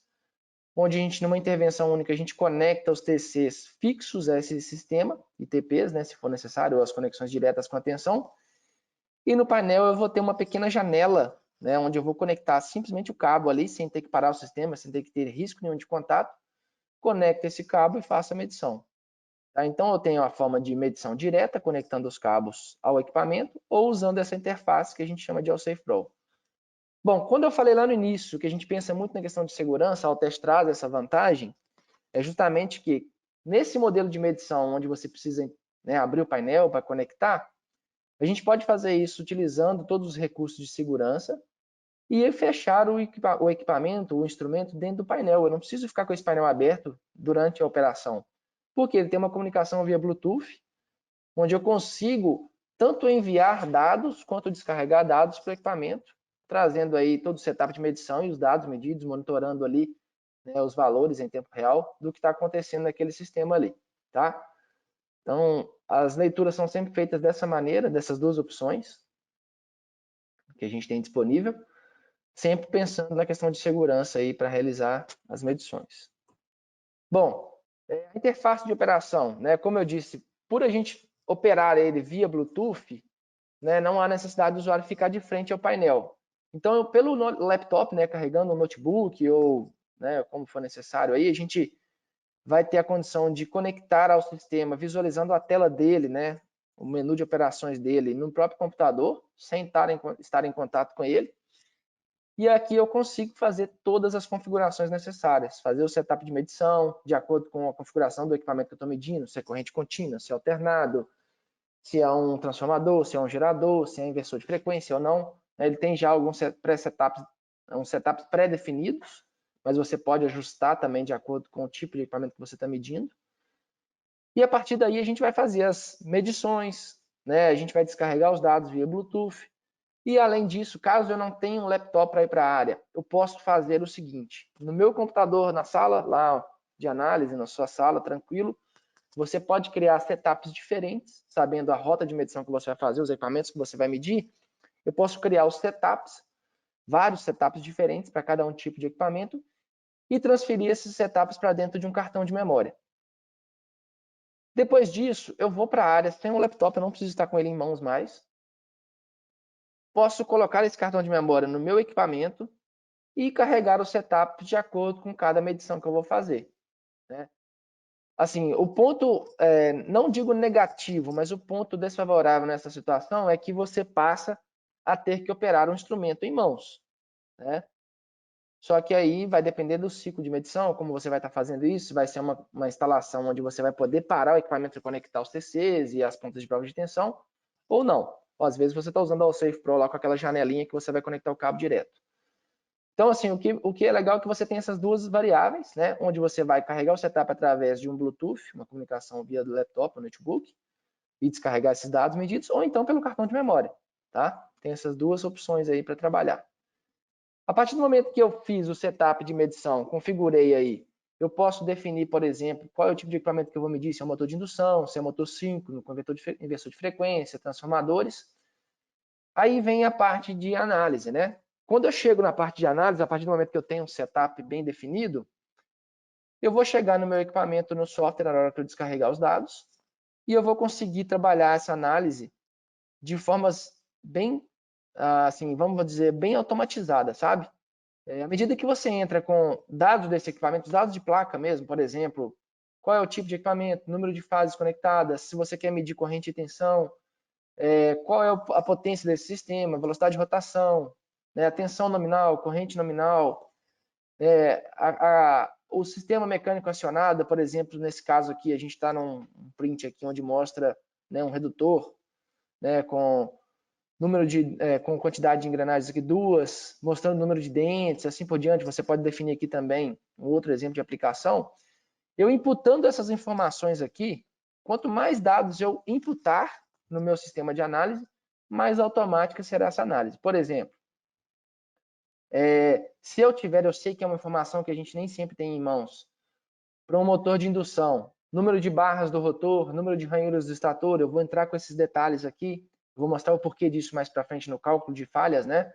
onde a gente, numa intervenção única, a gente conecta os TCs fixos a esse sistema, ITPs, né, se for necessário, ou as conexões diretas com a tensão, E no painel eu vou ter uma pequena janela, né, onde eu vou conectar simplesmente o cabo ali, sem ter que parar o sistema, sem ter que ter risco nenhum de contato. Conecto esse cabo e faço a medição. Tá? Então eu tenho a forma de medição direta, conectando os cabos ao equipamento, ou usando essa interface que a gente chama de AllSafe Pro. Bom, quando eu falei lá no início que a gente pensa muito na questão de segurança, a Altes traz essa vantagem, é justamente que nesse modelo de medição, onde você precisa, né, abrir o painel para conectar, a gente pode fazer isso utilizando todos os recursos de segurança e fechar o equipamento, o instrumento dentro do painel. Eu não preciso ficar com esse painel aberto durante a operação, porque ele tem uma comunicação via Bluetooth, onde eu consigo tanto enviar dados quanto descarregar dados para o equipamento, trazendo aí todo o setup de medição e os dados medidos, monitorando ali, né, os valores em tempo real do que está acontecendo naquele sistema ali, tá? Então, as leituras são sempre feitas dessa maneira, dessas duas opções que a gente tem disponível, sempre pensando na questão de segurança aí para realizar as medições. Bom, a interface de operação, né, como eu disse, por a gente operar ele via Bluetooth, né, não há necessidade do usuário ficar de frente ao painel. Então, pelo laptop, né, carregando um notebook ou, né, como for necessário, aí a gente vai ter a condição de conectar ao sistema, visualizando a tela dele, né, o menu de operações dele no próprio computador, sem estar em contato com ele. E aqui eu consigo fazer todas as configurações necessárias, fazer o setup de medição, de acordo com a configuração do equipamento que eu estou medindo, se é corrente contínua, se é alternado, se é um transformador, se é um gerador, se é inversor de frequência ou não. Ele tem já alguns setups pré-definidos, mas você pode ajustar também de acordo com o tipo de equipamento que você está medindo. E a partir daí a gente vai fazer as medições, né? A gente vai descarregar os dados via Bluetooth. E além disso, caso eu não tenha um laptop para ir para a área, eu posso fazer o seguinte: no meu computador, na sala lá de análise, na sua sala, tranquilo, você pode criar setups diferentes, sabendo a rota de medição que você vai fazer, os equipamentos que você vai medir. Eu posso criar os setups, vários setups diferentes para cada um tipo de equipamento, e transferir esses setups para dentro de um cartão de memória. Depois disso, eu vou para a área sem um laptop, eu não preciso estar com ele em mãos mais. Posso colocar esse cartão de memória no meu equipamento e carregar o setup de acordo com cada medição que eu vou fazer, né? Assim, o ponto, não digo negativo, mas o ponto desfavorável nessa situação é que você passa a ter que operar um instrumento em mãos, né? Só que aí vai depender do ciclo de medição, como você vai estar fazendo isso, vai ser uma instalação onde você vai poder parar o equipamento e conectar os TCs e as pontas de prova de tensão, ou não. Ou, às vezes você está usando o AllSafe Pro lá com aquela janelinha que você vai conectar o cabo direto. Então, assim, o que é legal é que você tem essas duas variáveis, né? Onde você vai carregar o setup através de um Bluetooth, uma comunicação via do laptop ou notebook, e descarregar esses dados medidos, ou então pelo cartão de memória, tá? Tem essas duas opções aí para trabalhar. A partir do momento que eu fiz o setup de medição, configurei aí, eu posso definir, por exemplo, qual é o tipo de equipamento que eu vou medir, se é um motor de indução, se é um motor síncrono, com inversor de frequência, transformadores. Aí vem a parte de análise, né? Quando eu chego na parte de análise, a partir do momento que eu tenho um setup bem definido, eu vou chegar no meu equipamento, no software, na hora que eu descarregar os dados, e eu vou conseguir trabalhar essa análise de formas bem, assim, vamos dizer, bem automatizadas, sabe? À medida que você entra com dados desse equipamento, dados de placa mesmo, por exemplo, qual é o tipo de equipamento, número de fases conectadas, se você quer medir corrente e tensão, qual é a potência desse sistema, velocidade de rotação, né, a tensão nominal, corrente nominal, o sistema mecânico acionado, por exemplo, nesse caso aqui, a gente está num print aqui onde mostra, né, um redutor, né, com com quantidade de engrenagens aqui, duas, mostrando o número de dentes, assim por diante. Você pode definir aqui também um outro exemplo de aplicação. Eu imputando essas informações aqui, quanto mais dados eu imputar no meu sistema de análise, mais automática será essa análise. Por exemplo, se eu sei que é uma informação que a gente nem sempre tem em mãos, para um motor de indução, número de barras do rotor, número de ranhuras do estator, eu vou entrar com esses detalhes aqui, vou mostrar o porquê disso mais para frente no cálculo de falhas, né?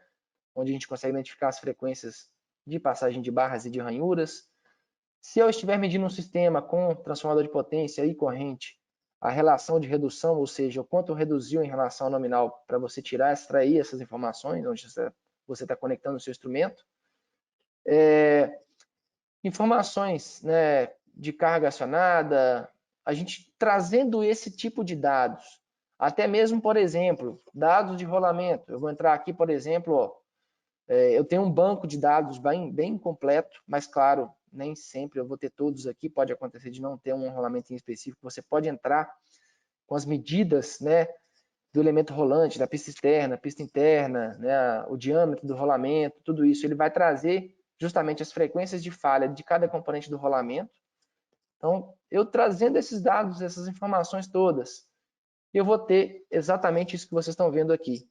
Onde a gente consegue identificar as frequências de passagem de barras e de ranhuras. Se eu estiver medindo um sistema com transformador de potência e corrente, a relação de redução, ou seja, o quanto reduziu em relação ao nominal para você extrair essas informações, onde você está conectando o seu instrumento. Informações, né, de carga acionada, a gente trazendo esse tipo de dados, até mesmo, por exemplo, dados de rolamento. Eu vou entrar aqui, por exemplo, ó, eu tenho um banco de dados bem completo, mas claro, nem sempre eu vou ter todos aqui, pode acontecer de não ter um rolamento em específico, você pode entrar com as medidas, né, do elemento rolante, da pista interna, né, o diâmetro do rolamento, tudo isso, ele vai trazer justamente as frequências de falha de cada componente do rolamento. Então, eu trazendo esses dados, essas informações todas, eu vou ter exatamente isso que vocês estão vendo aqui.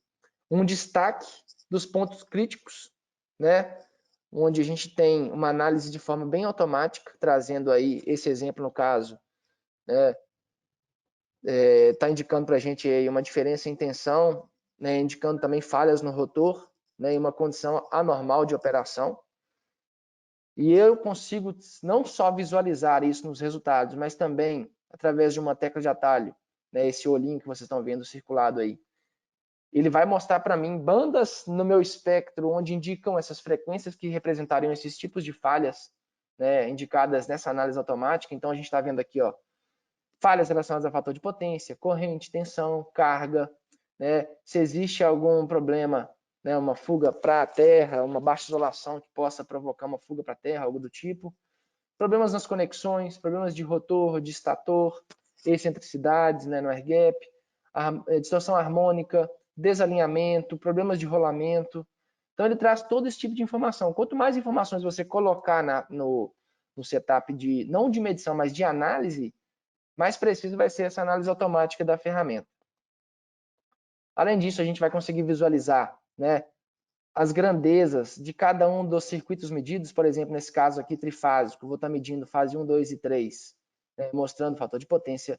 Um destaque dos pontos críticos, né, onde a gente tem uma análise de forma bem automática, trazendo aí esse exemplo no caso, né, está indicando para a gente aí uma diferença em tensão, né, indicando também falhas no rotor, né, em uma condição anormal de operação. E eu consigo não só visualizar isso nos resultados, mas também através de uma tecla de atalho, né, esse olhinho que vocês estão vendo circulado aí. Ele vai mostrar para mim bandas no meu espectro onde indicam essas frequências que representariam esses tipos de falhas, né, indicadas nessa análise automática. Então a gente está vendo aqui, ó, falhas relacionadas a fator de potência, corrente, tensão, carga, né, se existe algum problema, né, uma fuga para a terra, uma baixa isolação que possa provocar uma fuga para a terra, algo do tipo. Problemas nas conexões, problemas de rotor, de estator, excentricidades, né, no air gap, distorção harmônica, desalinhamento, problemas de rolamento. Então ele traz todo esse tipo de informação. Quanto mais informações você colocar no setup não de medição, mas de análise, mais preciso vai ser essa análise automática da ferramenta. Além disso, a gente vai conseguir visualizar, né, as grandezas de cada um dos circuitos medidos, por exemplo, nesse caso aqui trifásico, eu vou estar medindo fase 1, 2 e 3, né, mostrando o fator de potência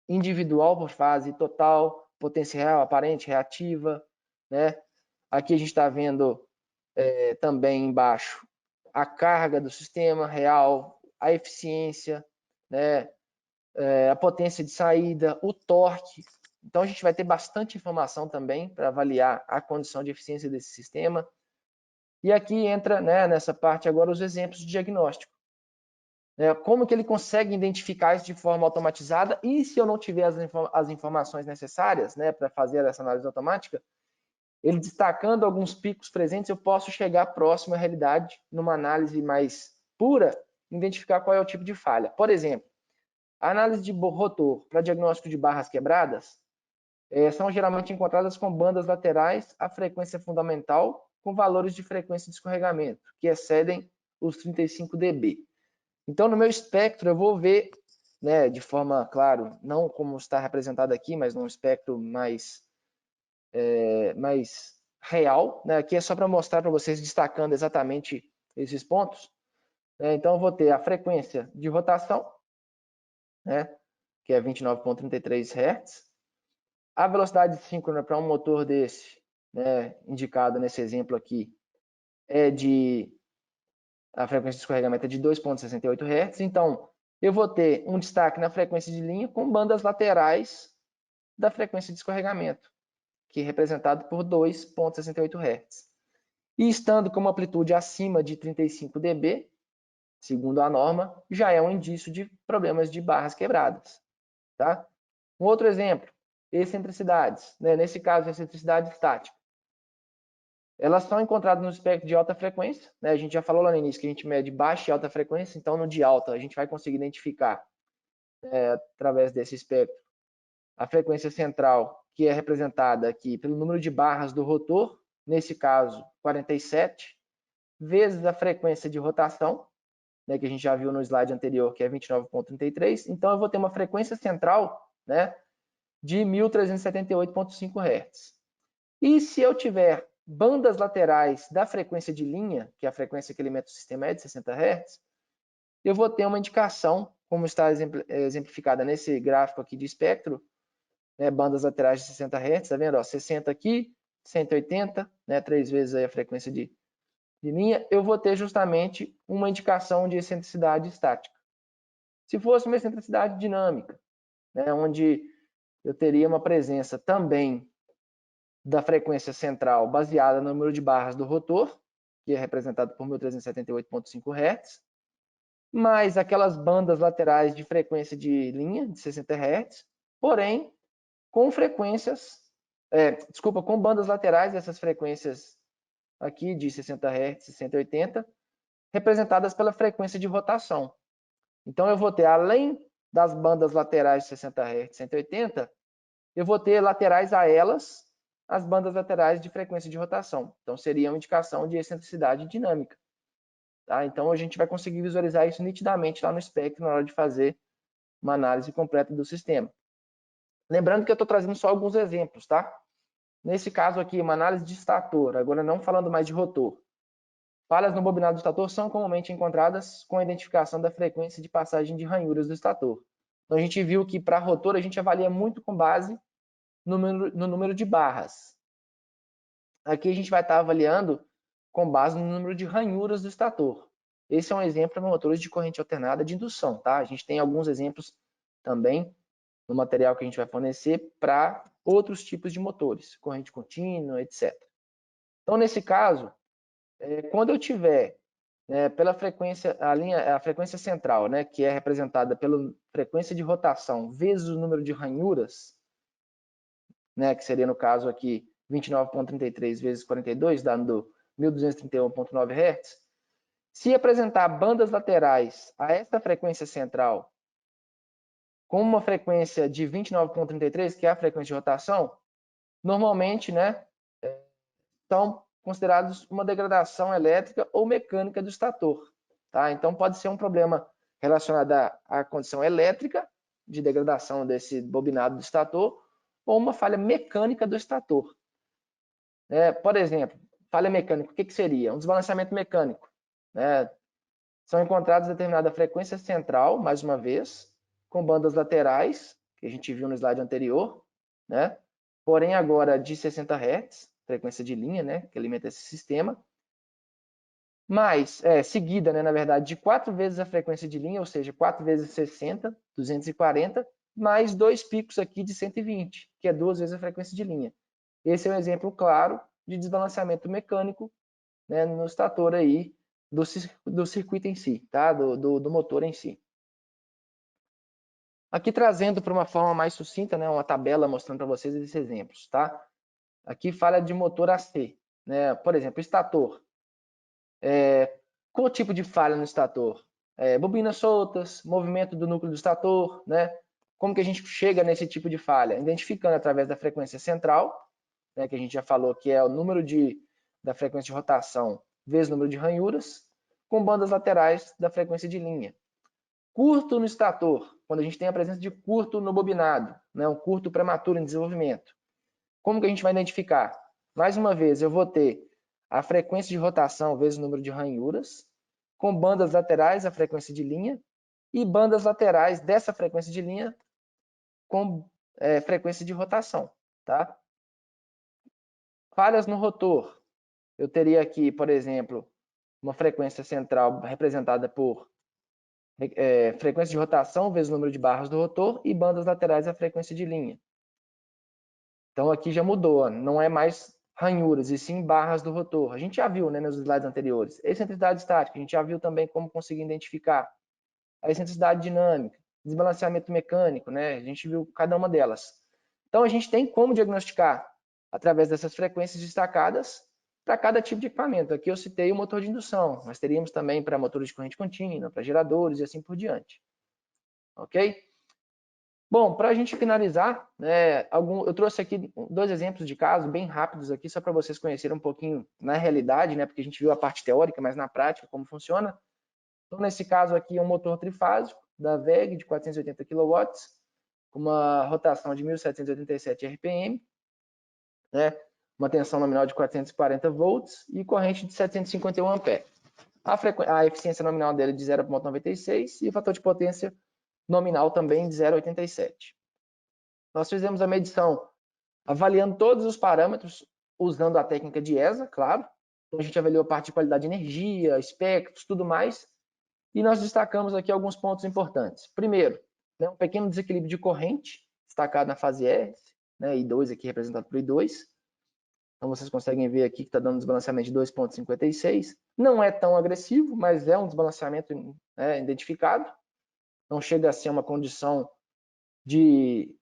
individual por fase, total, potência real, aparente, reativa, né? Aqui a gente está vendo também embaixo a carga do sistema real, a eficiência, né? A potência de saída, o torque. Então a gente vai ter bastante informação também para avaliar a condição de eficiência desse sistema. E aqui entra, né, nessa parte agora os exemplos de diagnóstico. Como que ele consegue identificar isso de forma automatizada e se eu não tiver as informações necessárias, né, para fazer essa análise automática, ele destacando alguns picos presentes, eu posso chegar próximo à realidade numa análise mais pura, identificar qual é o tipo de falha. Por exemplo, a análise de rotor para diagnóstico de barras quebradas são geralmente encontradas com bandas laterais à frequência fundamental com valores de frequência de escorregamento que excedem os 35 dB. Então, no meu espectro, eu vou ver, né, de forma, claro, não como está representado aqui, mas num espectro mais real. Né? Aqui é só para mostrar para vocês, destacando exatamente esses pontos. Então, eu vou ter a frequência de rotação, né, que é 29,33 Hz. A velocidade síncrona para um motor desse, né, indicado nesse exemplo aqui, a frequência de escorregamento é de 2,68 Hz. Então, eu vou ter um destaque na frequência de linha com bandas laterais da frequência de escorregamento, que é representado por 2,68 Hz. E estando com uma amplitude acima de 35 dB, segundo a norma, já é um indício de problemas de barras quebradas. Tá? Um outro exemplo, excentricidades. Né? Nesse caso, excentricidade estática. Elas são encontradas no espectro de alta frequência, né? A gente já falou lá no início que a gente mede baixa e alta frequência, então no de alta a gente vai conseguir identificar, através desse espectro, a frequência central, que é representada aqui pelo número de barras do rotor, nesse caso 47, vezes a frequência de rotação, né, que a gente já viu no slide anterior, que é 29,33. Então eu vou ter uma frequência central, né, de 1.378,5 Hz. E se eu tiver bandas laterais da frequência de linha, que é a frequência que alimenta o sistema é de 60 Hz, eu vou ter uma indicação, como está exemplificada nesse gráfico aqui de espectro, né, bandas laterais de 60 Hz, tá vendo? Ó, 60 aqui, 180, né, 3 vezes aí a frequência de linha, eu vou ter justamente uma indicação de excentricidade estática. Se fosse uma excentricidade dinâmica, né, onde eu teria uma presença também da frequência central baseada no número de barras do rotor, que é representado por 1378,5 Hz, mais aquelas bandas laterais de frequência de linha, de 60 Hz, porém, com frequências, com bandas laterais dessas frequências aqui de 60 Hz e 180, representadas pela frequência de rotação. Então, eu vou ter, além das bandas laterais de 60 Hz e 180, eu vou ter laterais a elas as bandas laterais de frequência de rotação. Então, seria uma indicação de excentricidade dinâmica. Tá? Então, a gente vai conseguir visualizar isso nitidamente lá no espectro na hora de fazer uma análise completa do sistema. Lembrando que eu estou trazendo só alguns exemplos, tá? Nesse caso aqui, uma análise de estator, agora não falando mais de rotor. Falhas no bobinado do estator são comumente encontradas com a identificação da frequência de passagem de ranhuras do estator. Então, a gente viu que para rotor a gente avalia muito com base no número de barras. Aqui a gente vai estar avaliando com base no número de ranhuras do estator. Esse é um exemplo para motores de corrente alternada de indução, tá? A gente tem alguns exemplos também no material que a gente vai fornecer para outros tipos de motores, corrente contínua, etc. Então, nesse caso, quando eu tiver pela frequência, a frequência central, né, que é representada pela frequência de rotação vezes o número de ranhuras, né, que seria no caso aqui 29,33 vezes 42, dando 1.231,9 Hz, se apresentar bandas laterais a esta frequência central com uma frequência de 29,33, que é a frequência de rotação, normalmente, né, são considerados uma degradação elétrica ou mecânica do estator. Tá? Então, pode ser um problema relacionado à condição elétrica, de degradação desse bobinado do estator, ou uma falha mecânica do estator. Por exemplo, falha mecânica, o que seria? Um desbalanceamento mecânico. São encontrados determinada frequência central, mais uma vez, com bandas laterais, que a gente viu no slide anterior, porém agora de 60 Hz, frequência de linha, que alimenta esse sistema, mas seguida, na verdade, de 4 vezes a frequência de linha, ou seja, 4 vezes 60, 240, mais 2 picos aqui de 120, que é 2 vezes a frequência de linha. Esse é um exemplo claro de desbalanceamento mecânico no estator aí do circuito em si, tá? do motor em si. Aqui trazendo para uma forma mais sucinta, uma tabela mostrando para vocês esses exemplos, tá? Aqui fala de motor AC, por exemplo, estator. Qual o tipo de falha no estator? Bobinas soltas, movimento do núcleo do estator, Como que a gente chega nesse tipo de falha? Identificando através da frequência central, que a gente já falou que é o número da frequência de rotação vezes o número de ranhuras, com bandas laterais da frequência de linha. Curto no estator, quando a gente tem a presença de curto no bobinado, um curto prematuro em desenvolvimento. Como que a gente vai identificar? Mais uma vez, eu vou ter a frequência de rotação vezes o número de ranhuras, com bandas laterais a frequência de linha, e bandas laterais dessa frequência de linha com frequência de rotação. Tá? Falhas no rotor. Eu teria aqui, por exemplo, uma frequência central representada por frequência de rotação vezes o número de barras do rotor e bandas laterais a frequência de linha. Então aqui já mudou, não é mais ranhuras, e sim barras do rotor. A gente já viu nos slides anteriores. Excentricidade estática, a gente já viu também como conseguir identificar. A excentricidade dinâmica, desbalanceamento mecânico, a gente viu cada uma delas. Então a gente tem como diagnosticar através dessas frequências destacadas para cada tipo de equipamento. Aqui eu citei o motor de indução, mas teríamos também para motores de corrente contínua, para geradores e assim por diante. Ok? Bom, para a gente finalizar, eu trouxe aqui 2 exemplos de caso bem rápidos aqui, só para vocês conhecerem um pouquinho na realidade, porque a gente viu a parte teórica, mas na prática como funciona. Então, nesse caso aqui, é um motor trifásico da WEG de 480 kW, com uma rotação de 1.787 RPM, uma tensão nominal de 440 volts e corrente de 751 amperes. A eficiência nominal dele é de 0,96 e o fator de potência nominal também de 0,87. Nós fizemos a medição avaliando todos os parâmetros usando a técnica de ESA, claro. Então, a gente avaliou a parte de qualidade de energia, espectros, tudo mais. E nós destacamos aqui alguns pontos importantes. Primeiro, né, um pequeno desequilíbrio de corrente, destacado na fase S, né, I2 aqui representado por I2. Então vocês conseguem ver aqui que está dando um desbalanceamento de 2,56. Não é tão agressivo, mas é um desbalanceamento, né, identificado. Não chega a ser uma condição de,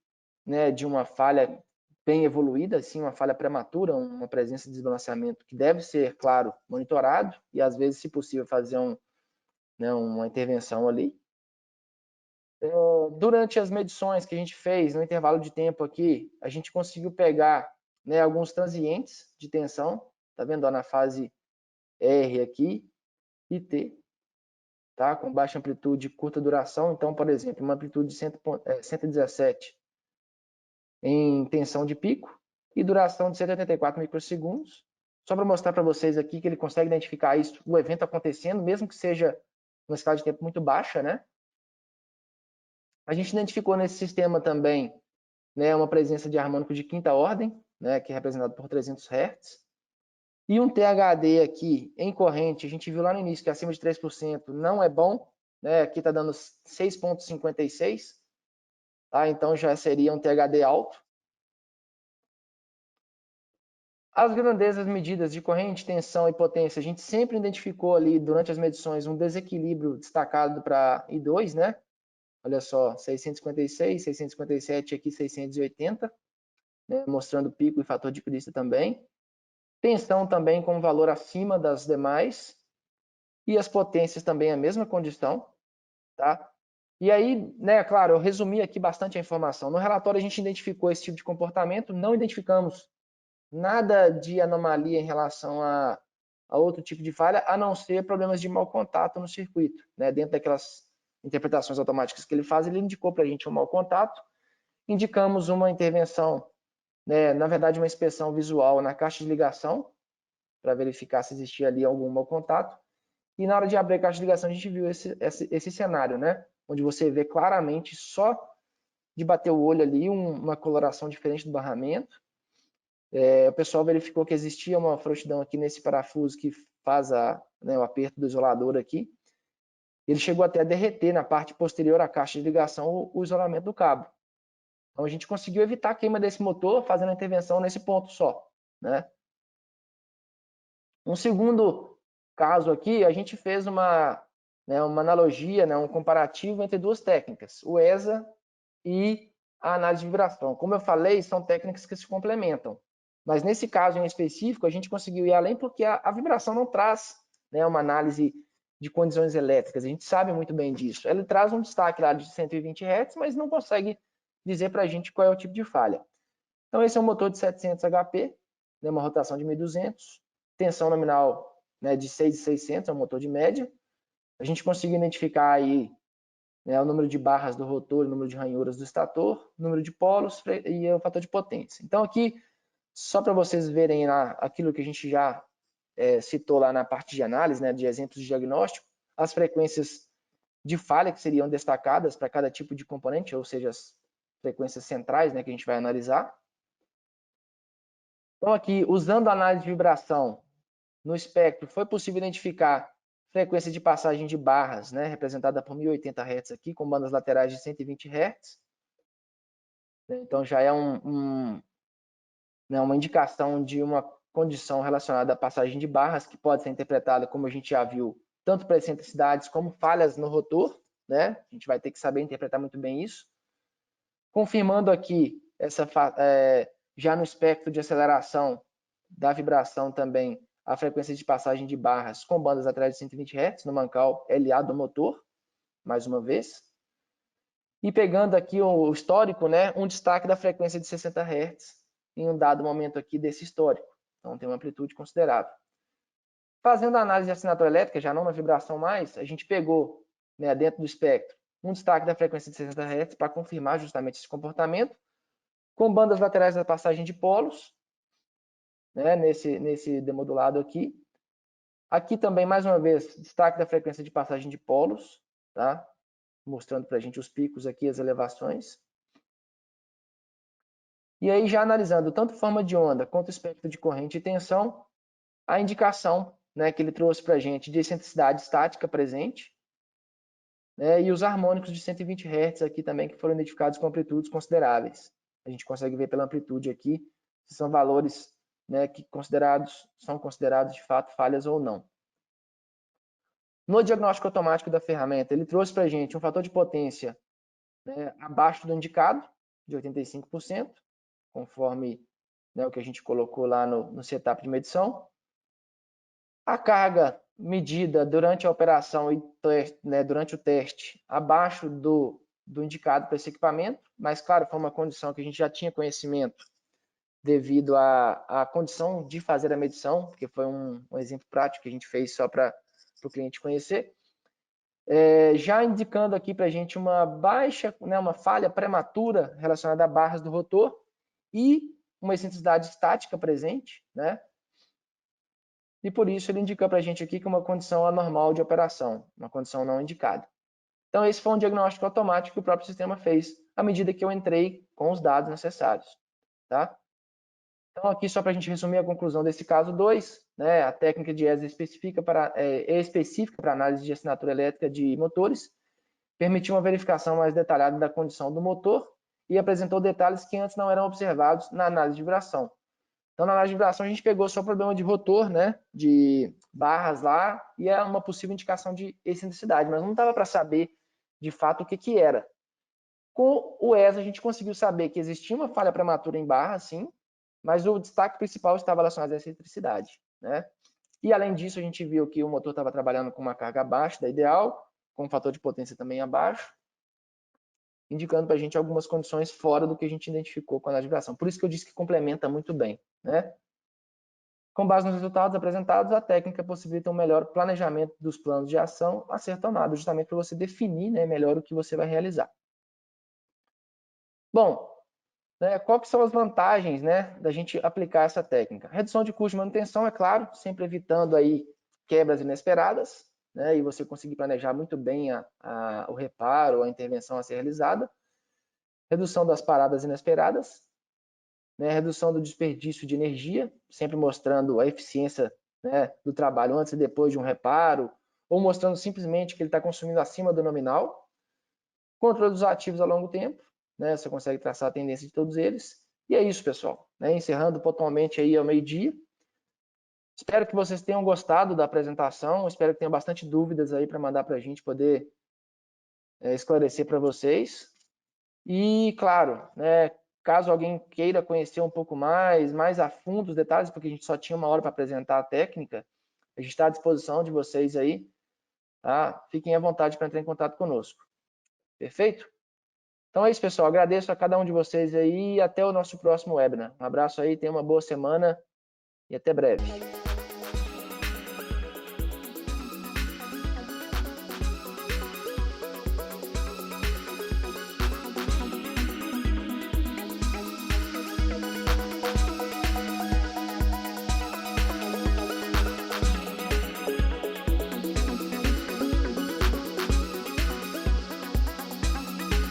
né, de uma falha bem evoluída, assim, uma falha prematura, uma presença de desbalanceamento que deve ser, claro, monitorado e às vezes, se possível, fazer né, uma intervenção ali. Durante as medições que a gente fez no intervalo de tempo aqui, a gente conseguiu pegar, né, alguns transientes de tensão, tá vendo, ó, na fase R aqui e T, tá, com baixa amplitude e curta duração. Então, por exemplo, uma amplitude de 117 em tensão de pico e duração de 184 microsegundos. Só para mostrar para vocês aqui que ele consegue identificar isso, o evento acontecendo, mesmo que seja uma escala de tempo muito baixa, né? A gente identificou nesse sistema também, né, uma presença de harmônico de quinta ordem, né, que é representado por 300 Hz. E um THD aqui em corrente, a gente viu lá no início que acima de 3% não é bom, né? Aqui está dando 6,56, tá? Então já seria um THD alto. As grandezas medidas de corrente, tensão e potência, a gente sempre identificou ali durante as medições um desequilíbrio destacado para I2, né? Olha só, 656, 657 aqui 680, né? Mostrando pico e fator de Crista também. Tensão também com valor acima das demais. E as potências também a mesma condição, tá? E aí, né, claro, eu resumi aqui bastante a informação. No relatório a gente identificou esse tipo de comportamento, não identificamos nada de anomalia em relação a outro tipo de falha, a não ser problemas de mau contato no circuito, né? Dentro daquelas interpretações automáticas que ele faz, ele indicou para a gente um mau contato, indicamos uma intervenção, né, na verdade uma inspeção visual na caixa de ligação, para verificar se existia ali algum mau contato. E na hora de abrir a caixa de ligação, a gente viu esse cenário, né? Onde você vê claramente, só de bater o olho ali, uma coloração diferente do barramento. O pessoal verificou que existia uma frouxidão aqui nesse parafuso que faz né, o aperto do isolador aqui. Ele chegou até a derreter na parte posterior à caixa de ligação o isolamento do cabo. Então a gente conseguiu evitar a queima desse motor fazendo a intervenção nesse ponto só, né? Um segundo caso aqui, a gente fez né, uma analogia, né, um comparativo entre duas técnicas, o ESA e a análise de vibração. Como eu falei, são técnicas que se complementam. Mas nesse caso em específico, a gente conseguiu ir além porque a vibração não traz, né, uma análise de condições elétricas. A gente sabe muito bem disso. Ela traz um destaque lá de 120 Hz, mas não consegue dizer para a gente qual é o tipo de falha. Então esse é um motor de 700 HP, né, uma rotação de 1.200, tensão nominal, né, de 6.600, é um motor de média. A gente conseguiu identificar aí, né, o número de barras do rotor, o número de ranhuras do estator, o número de polos e o fator de potência. Então aqui, só para vocês verem lá aquilo que a gente já citou lá na parte de análise, né, de exemplos de diagnóstico, as frequências de falha que seriam destacadas para cada tipo de componente, ou seja, as frequências centrais, né, que a gente vai analisar. Então aqui, usando a análise de vibração no espectro, foi possível identificar frequência de passagem de barras, né, representada por 1080 Hz aqui, com bandas laterais de 120 Hz. Então já é né, uma indicação de uma condição relacionada à passagem de barras, que pode ser interpretada, como a gente já viu, tanto para excentricidades como falhas no rotor, né? A gente vai ter que saber interpretar muito bem isso. Confirmando aqui, já no espectro de aceleração da vibração também, a frequência de passagem de barras com bandas laterais de 120 Hz no mancal LA do motor, mais uma vez. E pegando aqui o histórico, né, um destaque da frequência de 60 Hz em um dado momento aqui desse histórico. Então tem uma amplitude considerável. Fazendo a análise de assinatura elétrica, já não na vibração mais, a gente pegou, né, dentro do espectro um destaque da frequência de 60 Hz para confirmar justamente esse comportamento, com bandas laterais da passagem de polos, né, nesse demodulado aqui. Aqui também, mais uma vez, destaque da frequência de passagem de polos, tá? Mostrando para a gente os picos aqui, as elevações. E aí, já analisando tanto forma de onda quanto espectro de corrente e tensão, a indicação, né, que ele trouxe para a gente de excentricidade estática presente, né, e os harmônicos de 120 Hz aqui também, que foram identificados com amplitudes consideráveis. A gente consegue ver pela amplitude aqui se são valores, né, que são considerados de fato falhas ou não. No diagnóstico automático da ferramenta, ele trouxe para a gente um fator de potência, né, abaixo do indicado, de 85%, conforme, né, o que a gente colocou lá no setup de medição. A carga medida durante a operação e né, durante o teste, abaixo do indicado para esse equipamento, mas claro, foi uma condição que a gente já tinha conhecimento devido à condição de fazer a medição, porque foi um exemplo prático que a gente fez só para o cliente conhecer. Já indicando aqui para a gente uma baixa, né, uma falha prematura relacionada a barras do rotor e uma excentricidade estática presente, né? E por isso ele indica para a gente aqui que é uma condição anormal de operação, uma condição não indicada. Então esse foi um diagnóstico automático que o próprio sistema fez à medida que eu entrei com os dados necessários, tá? Então aqui só para a gente resumir a conclusão desse caso 2, né, a técnica de ESA é específica para análise de assinatura elétrica de motores, permitiu uma verificação mais detalhada da condição do motor e apresentou detalhes que antes não eram observados na análise de vibração. Então, na análise de vibração, a gente pegou só o problema de rotor, né, de barras lá, e é uma possível indicação de excentricidade, mas não dava para saber, de fato, o que era. Com o ESA, a gente conseguiu saber que existia uma falha prematura em barra, sim, mas o destaque principal estava relacionado à excentricidade, né? E, além disso, a gente viu que o motor estava trabalhando com uma carga abaixo da ideal, com um fator de potência também abaixo, indicando para a gente algumas condições fora do que a gente identificou com a análise de vibração. Por isso que eu disse que complementa muito bem, né? Com base nos resultados apresentados, a técnica possibilita um melhor planejamento dos planos de ação a ser tomado, justamente para você definir, né, melhor o que você vai realizar. Bom, né, qual que são as vantagens, né, da gente aplicar essa técnica? Redução de custo de manutenção, é claro, sempre evitando aí quebras inesperadas, né, e você conseguir planejar muito bem o reparo, a intervenção a ser realizada. Redução das paradas inesperadas, né, redução do desperdício de energia, sempre mostrando a eficiência, né, do trabalho antes e depois de um reparo, ou mostrando simplesmente que ele está consumindo acima do nominal. Controle dos ativos a longo tempo, né, você consegue traçar a tendência de todos eles. E é isso, pessoal. Né, encerrando pontualmente aí ao meio-dia. Espero que vocês tenham gostado da apresentação, espero que tenham bastante dúvidas aí para mandar para a gente poder esclarecer para vocês. E, claro, né, caso alguém queira conhecer um pouco mais a fundo os detalhes, porque a gente só tinha uma hora para apresentar a técnica, a gente está à disposição de vocês aí, tá? Fiquem à vontade para entrar em contato conosco. Perfeito? Então é isso, pessoal. Agradeço a cada um de vocês aí e até o nosso próximo webinar. Um abraço aí, tenha uma boa semana e até breve.